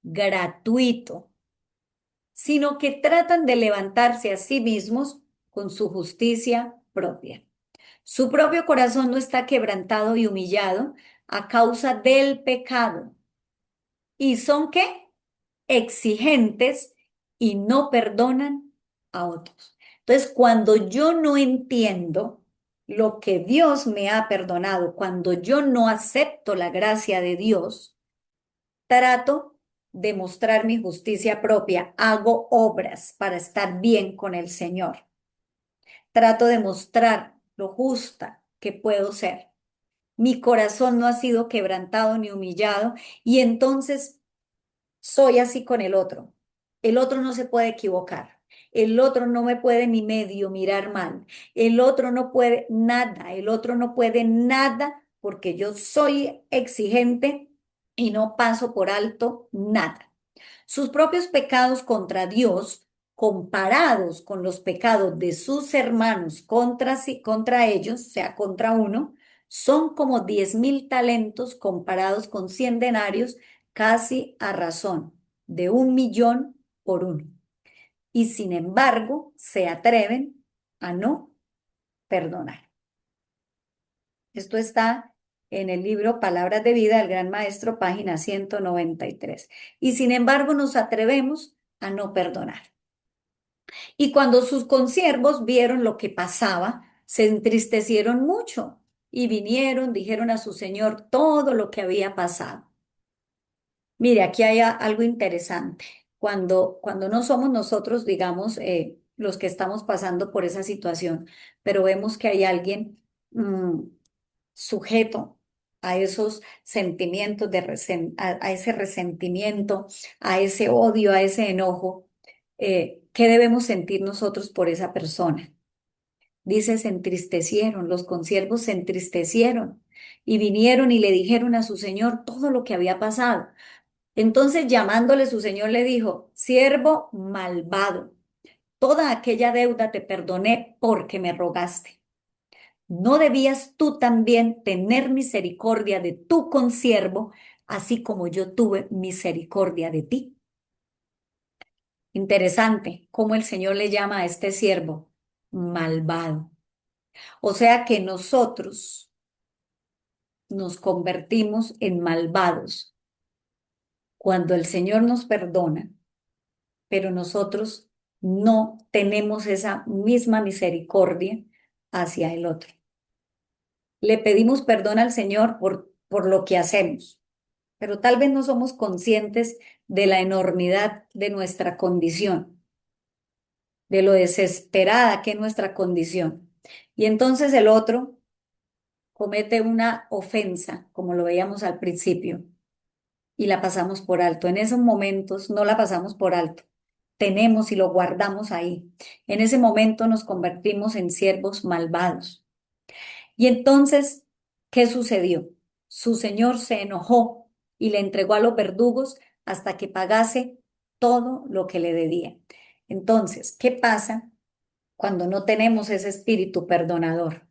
gratuito, sino que tratan de levantarse a sí mismos con su justicia propia. Su propio corazón no está quebrantado y humillado a causa del pecado. ¿Y son qué? Exigentes y no perdonan a otros. Entonces, cuando yo no entiendo lo que Dios me ha perdonado, cuando yo no acepto la gracia de Dios, trato de mostrar mi justicia propia, hago obras para estar bien con el Señor. Trato de mostrar lo justa que puedo ser. Mi corazón no ha sido quebrantado ni humillado y entonces soy así con el otro. El otro no se puede equivocar. El otro no me puede ni medio mirar mal. El otro no puede nada. El otro no puede nada porque yo soy exigente y no paso por alto nada. Sus propios pecados contra Dios, comparados con los pecados de sus hermanos contra ellos, o sea, contra uno, son como 10.000 talentos comparados con 100 denarios, casi a razón de 1.000.000 por uno. Y sin embargo, se atreven a no perdonar. Esto está en el libro Palabras de Vida del Gran Maestro, página 193. Y sin embargo, nos atrevemos a no perdonar. Y cuando sus consiervos vieron lo que pasaba, se entristecieron mucho y vinieron, dijeron a su señor todo lo que había pasado. Mire, aquí hay algo interesante. Cuando no somos nosotros, digamos, los que estamos pasando por esa situación, pero vemos que hay alguien sujeto a esos sentimientos a ese resentimiento, a ese odio, a ese enojo, ¿qué debemos sentir nosotros por esa persona? Dice, se entristecieron, los consiervos se entristecieron y vinieron y le dijeron a su señor todo lo que había pasado. Entonces, llamándole su señor, le dijo, siervo malvado, toda aquella deuda te perdoné porque me rogaste. ¿No debías tú también tener misericordia de tu consiervo, así como yo tuve misericordia de ti? Interesante cómo el Señor le llama a este siervo malvado. O sea que nosotros nos convertimos en malvados cuando el Señor nos perdona, pero nosotros no tenemos esa misma misericordia hacia el otro. Le pedimos perdón al Señor por lo que hacemos, pero tal vez no somos conscientes de la enormidad de nuestra condición, de lo desesperada que es nuestra condición. Y entonces el otro comete una ofensa, como lo veíamos al principio, y la pasamos por alto. En esos momentos no la pasamos por alto. Tenemos y lo guardamos ahí. En ese momento nos convertimos en siervos malvados. Y entonces, ¿qué sucedió? Su señor se enojó y le entregó a los verdugos hasta que pagase todo lo que le debía. Entonces, ¿qué pasa cuando no tenemos ese espíritu perdonador?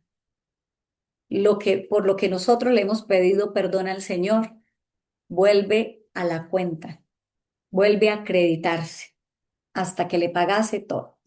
Por lo que nosotros le hemos pedido perdón al Señor, vuelve a la cuenta, vuelve a acreditarse hasta que le pagase todo.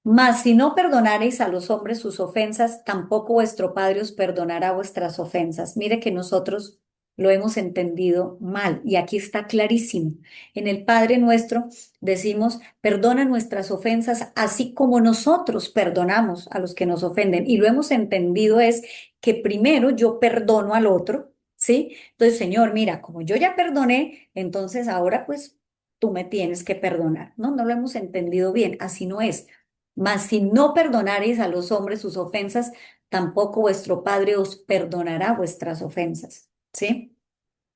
Mas si no perdonareis a los hombres sus ofensas, tampoco vuestro Padre os perdonará vuestras ofensas. Mire que nosotros lo hemos entendido mal y aquí está clarísimo. En el Padre nuestro decimos, perdona nuestras ofensas, así como nosotros perdonamos a los que nos ofenden. Y lo hemos entendido es que primero yo perdono al otro, ¿sí? Entonces, Señor, mira, como yo ya perdoné, entonces ahora pues tú me tienes que perdonar. No, no lo hemos entendido bien, así no es. Mas si no perdonareis a los hombres sus ofensas, tampoco vuestro Padre os perdonará vuestras ofensas, ¿sí?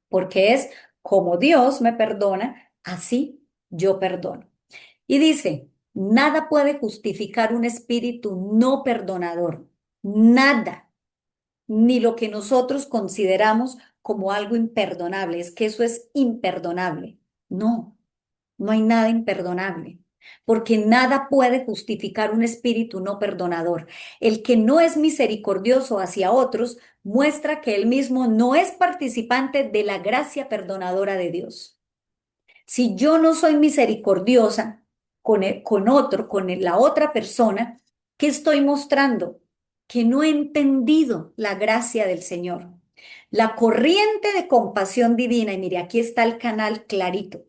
Porque es como Dios me perdona, así yo perdono. Y dice, nada puede justificar un espíritu no perdonador, nada, ni lo que nosotros consideramos como algo imperdonable, es que eso es imperdonable. No. No hay nada imperdonable, porque nada puede justificar un espíritu no perdonador. El que no es misericordioso hacia otros muestra que él mismo no es participante de la gracia perdonadora de Dios. Si yo no soy misericordiosa con otro, la otra persona, ¿qué estoy mostrando? Que no he entendido la gracia del Señor. La corriente de compasión divina, y mire, aquí está el canal clarito.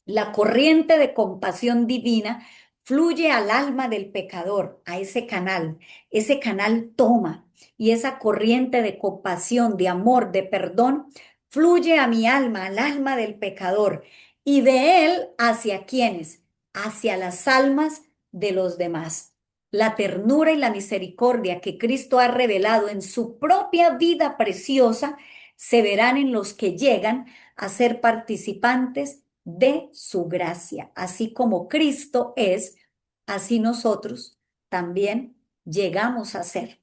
La corriente de compasión divina fluye al alma del pecador, a ese canal. Ese canal toma y esa corriente de compasión, de amor, de perdón, fluye a mi alma, al alma del pecador. Y de él hacia quienes, hacia las almas de los demás. La ternura y la misericordia que Cristo ha revelado en su propia vida preciosa se verán en los que llegan a ser participantes de su gracia. Así como Cristo es, así nosotros también llegamos a ser.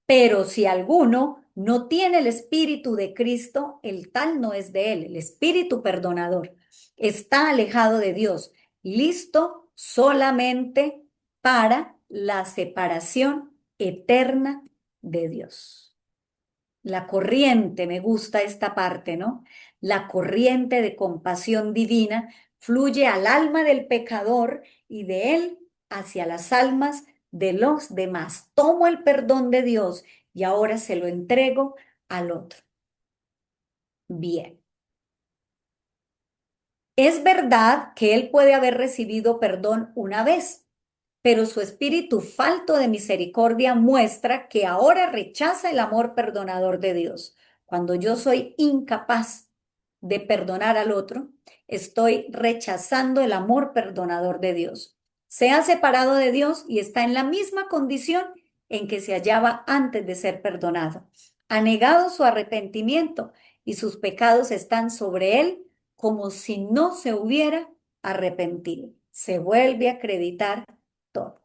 Pero si alguno no tiene el espíritu de Cristo, el tal no es de él, el espíritu perdonador. Está alejado de Dios, listo solamente para la separación eterna de Dios. La corriente, me gusta esta parte, ¿no? La corriente de compasión divina fluye al alma del pecador y de él hacia las almas de los demás. Tomo el perdón de Dios y ahora se lo entrego al otro. Bien. Es verdad que él puede haber recibido perdón una vez, pero su espíritu falto de misericordia muestra que ahora rechaza el amor perdonador de Dios. Cuando yo soy incapaz de perdonar al otro, estoy rechazando el amor perdonador de Dios. Se ha separado de Dios y está en la misma condición en que se hallaba antes de ser perdonado. Ha negado su arrepentimiento y sus pecados están sobre él como si no se hubiera arrepentido. Se vuelve a acreditar todo.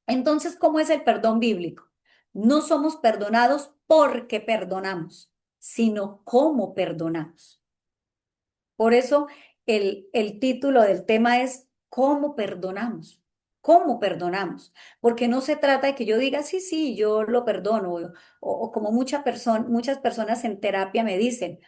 Entonces, ¿cómo es el perdón bíblico? No somos perdonados porque perdonamos, sino cómo perdonamos. Por eso el título del tema es ¿cómo perdonamos? ¿Cómo perdonamos? Porque no se trata de que yo diga, sí, sí, yo lo perdono, o como muchas personas en terapia me dicen,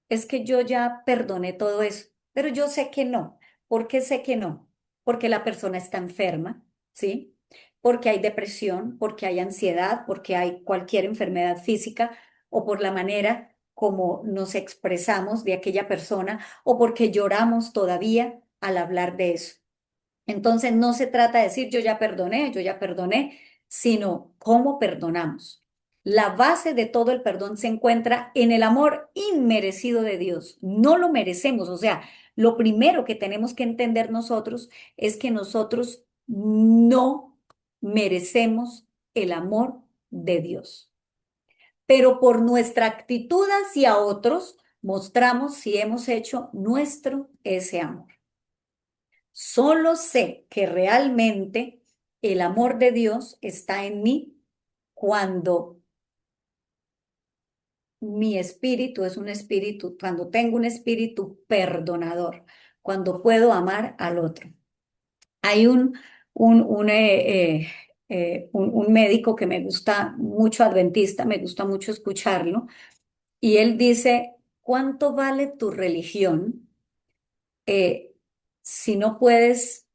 es que yo ya perdoné todo eso, pero yo sé que no. ¿Por qué sé que no? Porque la persona está enferma, ¿sí? Porque hay depresión, porque hay ansiedad, porque hay cualquier enfermedad física o por la manera como nos expresamos de aquella persona o porque lloramos todavía al hablar de eso. Entonces no se trata de decir yo ya perdoné, sino cómo perdonamos. La base de todo el perdón se encuentra en el amor inmerecido de Dios. No lo merecemos. O sea, lo primero que tenemos que entender nosotros es que nosotros no merecemos el amor de Dios. Pero por nuestra actitud hacia otros, mostramos si hemos hecho nuestro ese amor. Solo sé que realmente el amor de Dios está en mí cuando mi espíritu es un espíritu, cuando tengo un espíritu perdonador, cuando puedo amar al otro. Hay un médico que me gusta mucho, adventista, me gusta mucho escucharlo, y él dice, ¿cuánto vale tu religión eh, si no puedes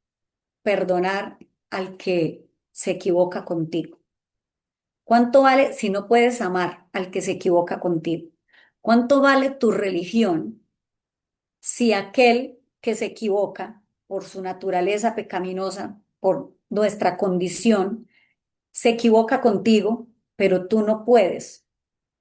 perdonar al que se equivoca contigo? ¿Cuánto vale si no puedes amar al que se equivoca contigo? ¿Cuánto vale tu religión si aquel que se equivoca por su naturaleza pecaminosa, por nuestra condición, se equivoca contigo, pero tú no puedes?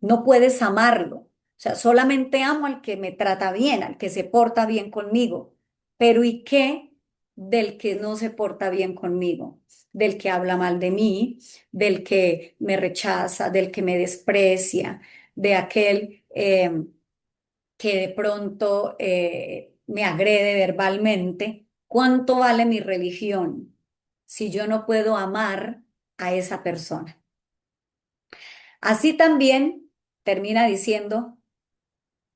No puedes amarlo. O sea, solamente amo al que me trata bien, al que se porta bien conmigo. Pero ¿y qué del que no se porta bien conmigo? Del que habla mal de mí, del que me rechaza, del que me desprecia, de aquel que de pronto me agrede verbalmente. ¿Cuánto vale mi religión si yo no puedo amar a esa persona? Así también termina diciendo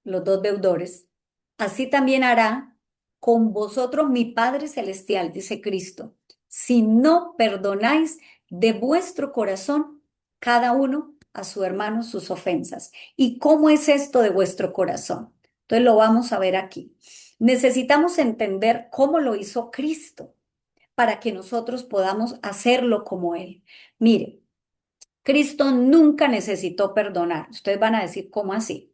los dos deudores, así también hará con vosotros mi Padre Celestial, dice Cristo, si no perdonáis de vuestro corazón cada uno a su hermano sus ofensas. ¿Y cómo es esto de vuestro corazón? Entonces lo vamos a ver aquí. Necesitamos entender cómo lo hizo Cristo para que nosotros podamos hacerlo como Él. Mire, Cristo nunca necesitó perdonar. Ustedes van a decir, ¿cómo así?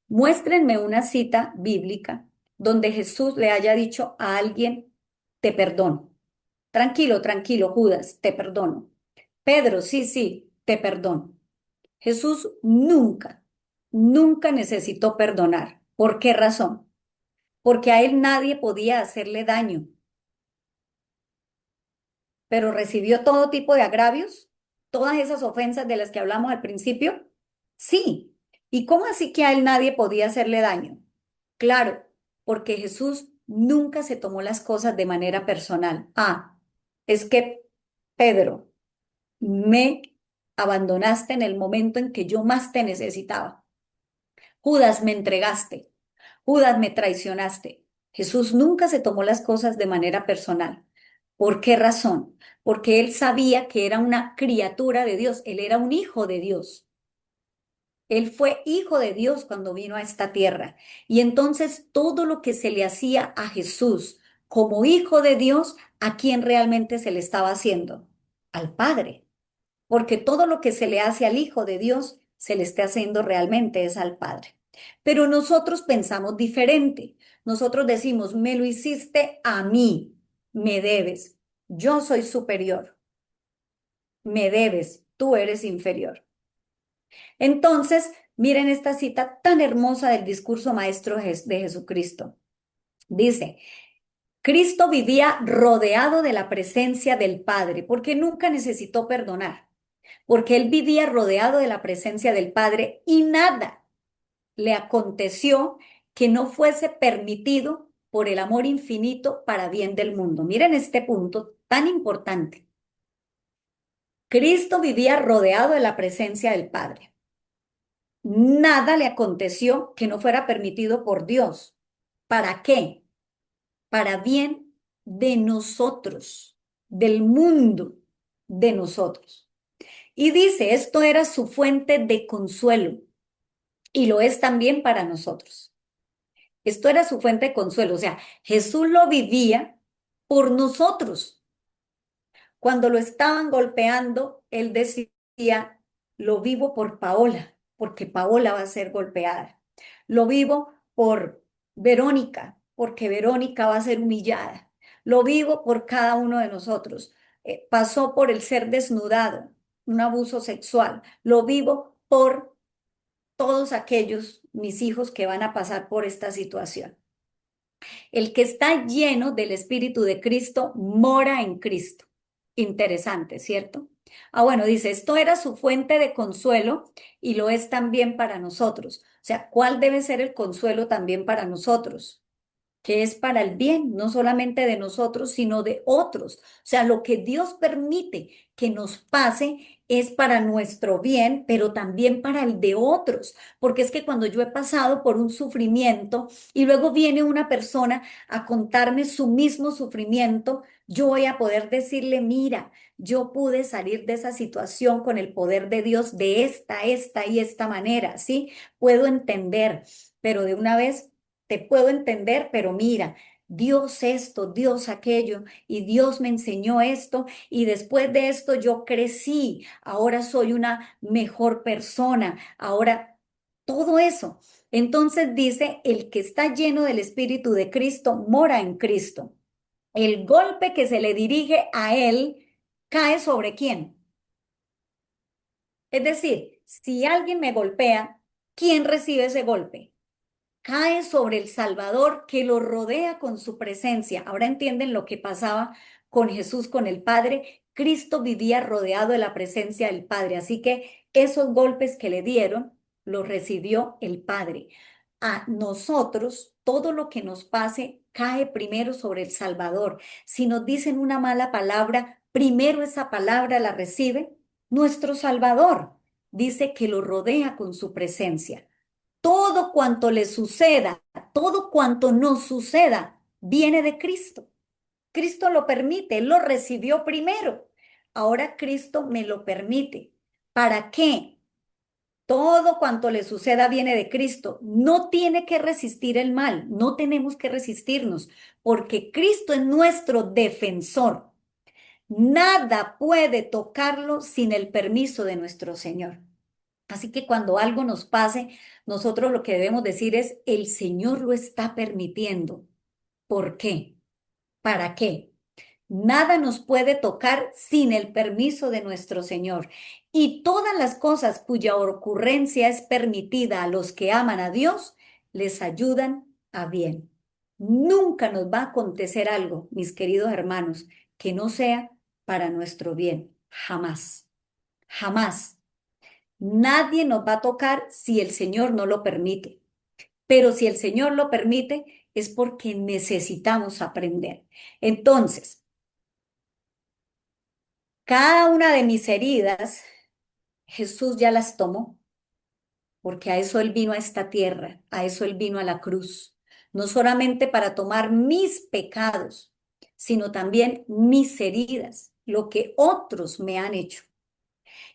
Muéstrenme una cita bíblica donde Jesús le haya dicho a alguien, te perdono. Tranquilo, tranquilo, Judas, te perdono. Pedro, sí, sí, te perdono. Jesús nunca necesitó perdonar. ¿Por qué razón? Porque a él nadie podía hacerle daño, pero recibió todo tipo de agravios, todas esas ofensas de las que hablamos al principio. Sí. ¿Y cómo así que a él nadie podía hacerle daño? Claro, porque Jesús nunca se tomó las cosas de manera personal. Ah, es que Pedro, me abandonaste en el momento en que yo más te necesitaba. Judas, me entregaste. Judas, me traicionaste. Jesús nunca se tomó las cosas de manera personal. ¿Por qué razón? Porque él sabía que era una criatura de Dios, él era un hijo de Dios. Él fue hijo de Dios cuando vino a esta tierra. Y entonces todo lo que se le hacía a Jesús como hijo de Dios, ¿a quién realmente se le estaba haciendo? Al Padre. Porque todo lo que se le hace al hijo de Dios, se le está haciendo realmente es al Padre. Pero nosotros pensamos diferente. Nosotros decimos, me lo hiciste a mí, me debes. Yo soy superior, me debes, tú eres inferior. Entonces, miren esta cita tan hermosa del discurso maestro de Jesucristo. Dice, Cristo vivía rodeado de la presencia del Padre porque nunca necesitó perdonar, porque él vivía rodeado de la presencia del Padre y nada le aconteció que no fuese permitido por el amor infinito para bien del mundo. Miren este punto tan importante. Cristo vivía rodeado de la presencia del Padre. Nada le aconteció que no fuera permitido por Dios. ¿Para qué? Para bien de nosotros, del mundo de nosotros. Y dice, esto era su fuente de consuelo y lo es también para nosotros. Esto era su fuente de consuelo, o sea, Jesús lo vivía por nosotros. Cuando lo estaban golpeando, él decía, lo vivo por Paola, porque Paola va a ser golpeada. Lo vivo por Verónica, porque Verónica va a ser humillada. Lo vivo por cada uno de nosotros. Pasó por el ser desnudado, un abuso sexual. Lo vivo por todos aquellos, mis hijos, que van a pasar por esta situación. El que está lleno del Espíritu de Cristo mora en Cristo. Interesante, ¿cierto? Ah, bueno, dice, esto era su fuente de consuelo y lo es también para nosotros. O sea, ¿cuál debe ser el consuelo también para nosotros? que es para el bien, no solamente de nosotros, sino de otros. O sea, lo que Dios permite que nos pase es para nuestro bien, pero también para el de otros. Porque es que cuando yo he pasado por un sufrimiento y luego viene una persona a contarme su mismo sufrimiento, yo voy a poder decirle, mira, yo pude salir de esa situación con el poder de Dios de esta y esta manera, ¿sí? Puedo entender, pero de una vez te puedo entender, pero mira, Dios esto, Dios aquello, y Dios me enseñó esto, y después de esto yo crecí, ahora soy una mejor persona, ahora todo eso. Entonces dice, el que está lleno del Espíritu de Cristo mora en Cristo. El golpe que se le dirige a él cae sobre quién. Es decir, si alguien me golpea, ¿quién recibe ese golpe? Cae sobre el Salvador que lo rodea con su presencia. Ahora entienden lo que pasaba con Jesús, con el Padre. Cristo vivía rodeado de la presencia del Padre, así que esos golpes que le dieron los recibió el Padre. A nosotros, todo lo que nos pase cae primero sobre el Salvador. Si nos dicen una mala palabra, primero esa palabra la recibe nuestro Salvador. Dice que lo rodea con su presencia. Todo cuanto le suceda, todo cuanto nos suceda, viene de Cristo. Cristo lo permite, Él lo recibió primero. Ahora Cristo me lo permite. ¿Para qué? Todo cuanto le suceda viene de Cristo. No tiene que resistir el mal, no tenemos que resistirnos, porque Cristo es nuestro defensor. Nada puede tocarlo sin el permiso de nuestro Señor. Así que cuando algo nos pase, nosotros lo que debemos decir es, el Señor lo está permitiendo. ¿Por qué? ¿Para qué? Nada nos puede tocar sin el permiso de nuestro Señor. Y todas las cosas cuya ocurrencia es permitida a los que aman a Dios, les ayudan a bien. Nunca nos va a acontecer algo, mis queridos hermanos, que no sea para nuestro bien. Jamás, jamás. Nadie nos va a tocar si el Señor no lo permite. Pero si el Señor lo permite, es porque necesitamos aprender. Entonces, cada una de mis heridas, Jesús ya las tomó, porque a eso Él vino a esta tierra, a eso Él vino a la cruz. No solamente para tomar mis pecados, sino también mis heridas, lo que otros me han hecho.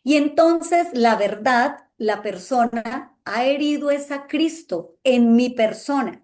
Y entonces, la verdad, la persona ha herido es a Cristo en mi persona,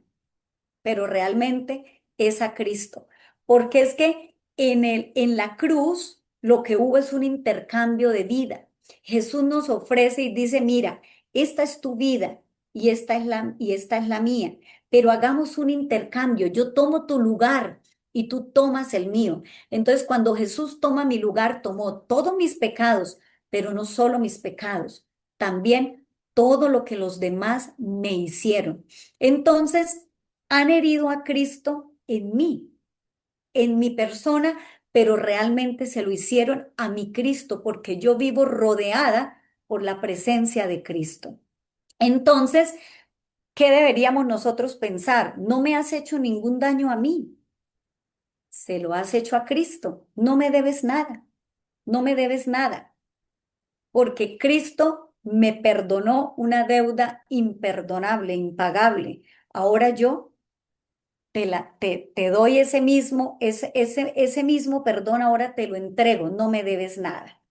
pero realmente es a Cristo. Porque es que en la cruz lo que hubo es un intercambio de vida. Jesús nos ofrece y dice, mira, esta es tu vida y esta es la mía, pero hagamos un intercambio. Yo tomo tu lugar y tú tomas el mío. Entonces, cuando Jesús toma mi lugar, tomó todos mis pecados, pero no solo mis pecados, también todo lo que los demás me hicieron. Entonces, han herido a Cristo en mi persona, pero realmente se lo hicieron a mi Cristo porque yo vivo rodeada por la presencia de Cristo. Entonces, ¿qué deberíamos nosotros pensar? No me has hecho ningún daño a mí, se lo has hecho a Cristo. No me debes nada, no me debes nada, porque Cristo me perdonó una deuda imperdonable, impagable. Ahora yo te doy ese mismo perdón, ahora te lo entrego, no me debes nada.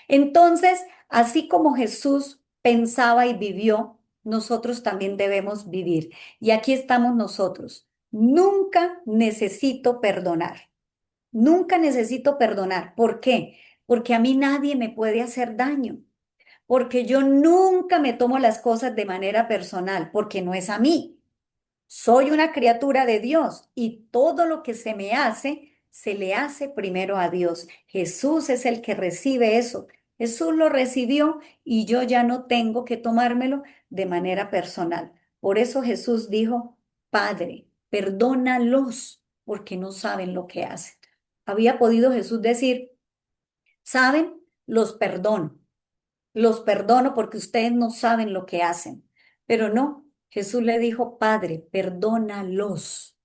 Entonces, así como Jesús pensaba y vivió, nosotros también debemos vivir. Y aquí estamos nosotros. Nunca necesito perdonar. Nunca necesito perdonar. ¿Por qué? Porque a mí nadie me puede hacer daño. Porque yo nunca me tomo las cosas de manera personal, porque no es a mí. Soy una criatura de Dios y todo lo que se me hace, se le hace primero a Dios. Jesús es el que recibe eso. Jesús lo recibió y yo ya no tengo que tomármelo de manera personal. Por eso Jesús dijo, Padre, perdónalos porque no saben lo que hacen. Había podido Jesús decir, ¿saben? Los perdono porque ustedes no saben lo que hacen. Pero no, Jesús le dijo, Padre, perdónalos.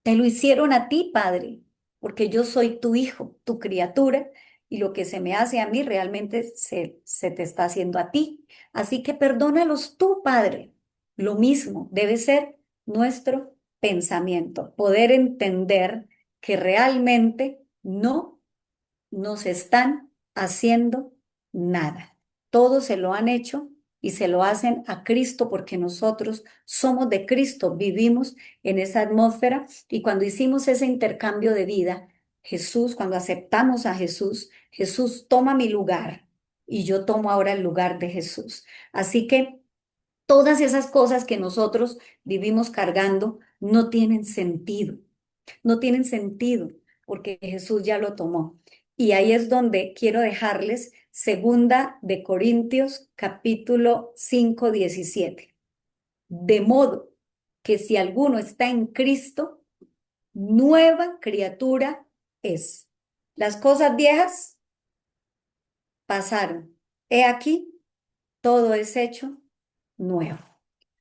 te lo hicieron a ti, Padre, porque yo soy tu hijo, tu criatura, y lo que se me hace a mí realmente se te está haciendo a ti. Así que perdónalos tú, Padre. Lo mismo debe ser nuestro pensamiento, poder entender que realmente no nos están haciendo nada. Todo se lo han hecho y se lo hacen a Cristo porque nosotros somos de Cristo, vivimos en esa atmósfera y cuando hicimos ese intercambio de vida, Jesús, cuando aceptamos a Jesús, Jesús toma mi lugar y yo tomo ahora el lugar de Jesús. Así que todas esas cosas que nosotros vivimos cargando no tienen sentido, no tienen sentido porque Jesús ya lo tomó. Y ahí es donde quiero dejarles segunda de Corintios capítulo 5 17. De modo que si alguno está en Cristo, nueva criatura es. Las cosas viejas pasaron. He aquí, todo es hecho nuevo.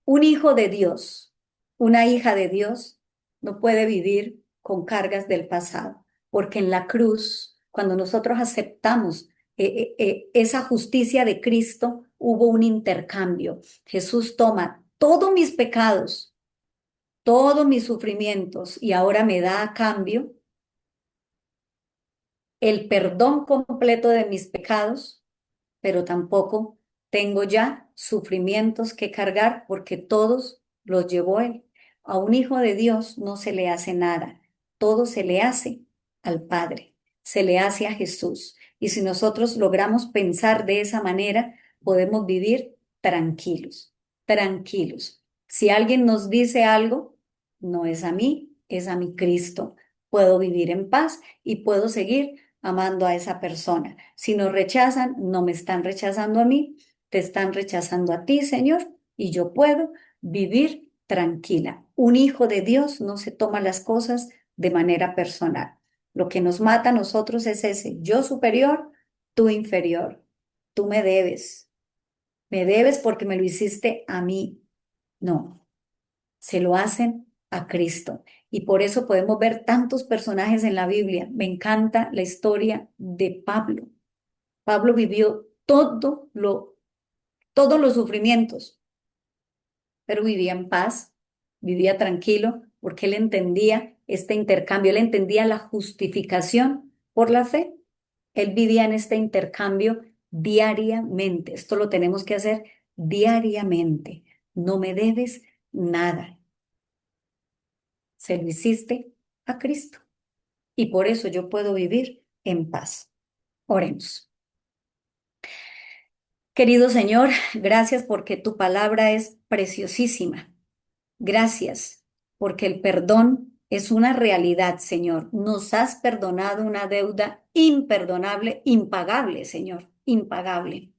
Un hijo de Dios, una hija de Dios, no puede vivir con cargas del pasado, porque en la cruz, cuando nosotros aceptamos esa justicia de Cristo, hubo un intercambio. Jesús toma todos mis pecados, todos mis sufrimientos y ahora me da a cambio el perdón completo de mis pecados, pero tampoco tengo ya sufrimientos que cargar porque todos los llevó Él. A un hijo de Dios no se le hace nada, todo se le hace al Padre, se le hace a Jesús. Y si nosotros logramos pensar de esa manera, podemos vivir tranquilos, tranquilos. Si alguien nos dice algo, no es a mí, es a mi Cristo. Puedo vivir en paz y puedo seguir amando a esa persona. Si nos rechazan, no me están rechazando a mí, te están rechazando a ti, Señor, y yo puedo vivir tranquila. Un hijo de Dios no se toma las cosas de manera personal. Lo que nos mata a nosotros es ese yo superior, tú inferior. Tú me debes porque me lo hiciste a mí. No, se lo hacen a Cristo. Y por eso podemos ver tantos personajes en la Biblia. Me encanta la historia de Pablo. Pablo vivió todos los sufrimientos, pero vivía en paz, vivía tranquilo, porque él entendía este intercambio, él entendía la justificación por la fe. Él vivía en este intercambio diariamente. Esto lo tenemos que hacer diariamente. No me debes nada. Se lo hiciste a Cristo. Y por eso yo puedo vivir en paz. Oremos. Querido Señor, gracias porque tu palabra es preciosísima. Gracias porque el perdón es una realidad, Señor. Nos has perdonado una deuda imperdonable, impagable, Señor, impagable.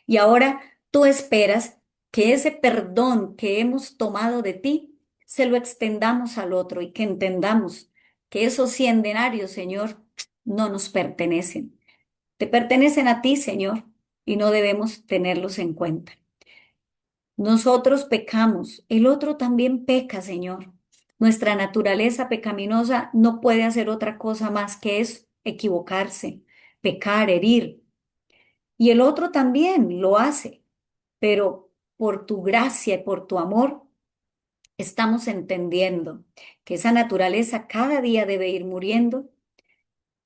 Y ahora tú esperas que ese perdón que hemos tomado de ti se lo extendamos al otro y que entendamos que esos 100 denarios, Señor, no nos pertenecen. Te pertenecen a ti, Señor, y no debemos tenerlos en cuenta. Nosotros pecamos, el otro también peca, Señor. Nuestra naturaleza pecaminosa no puede hacer otra cosa más que es equivocarse, pecar, herir. Y el otro también lo hace, pero por tu gracia y por tu amor estamos entendiendo que esa naturaleza cada día debe ir muriendo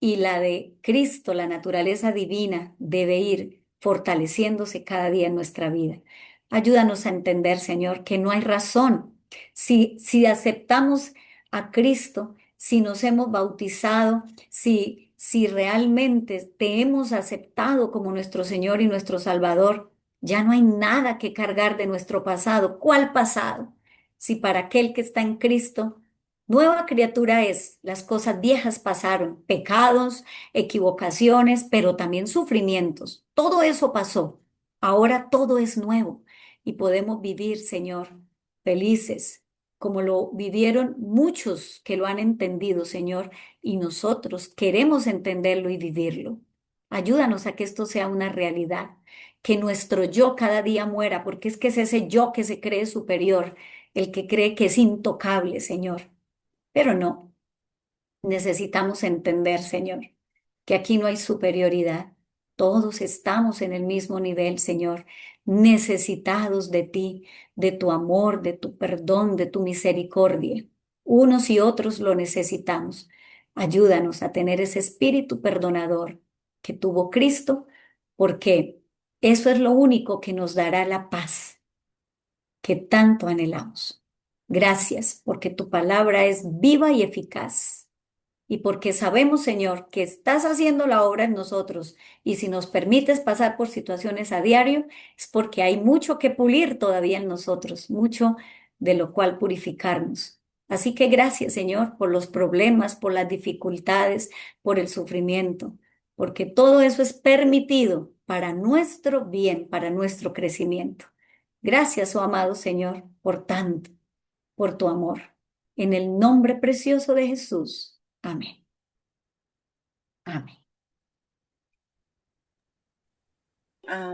y la de Cristo, la naturaleza divina, debe ir fortaleciéndose cada día en nuestra vida. Ayúdanos a entender, Señor, que no hay razón. Si aceptamos a Cristo, si nos hemos bautizado, si realmente te hemos aceptado como nuestro Señor y nuestro Salvador, ya no hay nada que cargar de nuestro pasado. ¿Cuál pasado? Si para aquel que está en Cristo, nueva criatura es, las cosas viejas pasaron, pecados, equivocaciones, pero también sufrimientos. Todo eso pasó. Ahora todo es nuevo y podemos vivir, Señor, felices, como lo vivieron muchos que lo han entendido, Señor, y nosotros queremos entenderlo y vivirlo. Ayúdanos a que esto sea una realidad, que nuestro yo cada día muera, porque es que es ese yo que se cree superior, el que cree que es intocable, Señor. Pero no, necesitamos entender, Señor, que aquí no hay superioridad. Todos estamos en el mismo nivel, Señor, necesitados de ti, de tu amor, de tu perdón, de tu misericordia. Unos y otros lo necesitamos. Ayúdanos a tener ese espíritu perdonador que tuvo Cristo, porque eso es lo único que nos dará la paz que tanto anhelamos. Gracias, porque tu palabra es viva y eficaz y porque sabemos, Señor, que estás haciendo la obra en nosotros y si nos permites pasar por situaciones a diario, es porque hay mucho que pulir todavía en nosotros, mucho de lo cual purificarnos. Así que gracias, Señor, por los problemas, por las dificultades, por el sufrimiento, porque todo eso es permitido para nuestro bien, para nuestro crecimiento. Gracias, oh amado Señor, por tanto, por tu amor. En el nombre precioso de Jesús. Amén. Amén.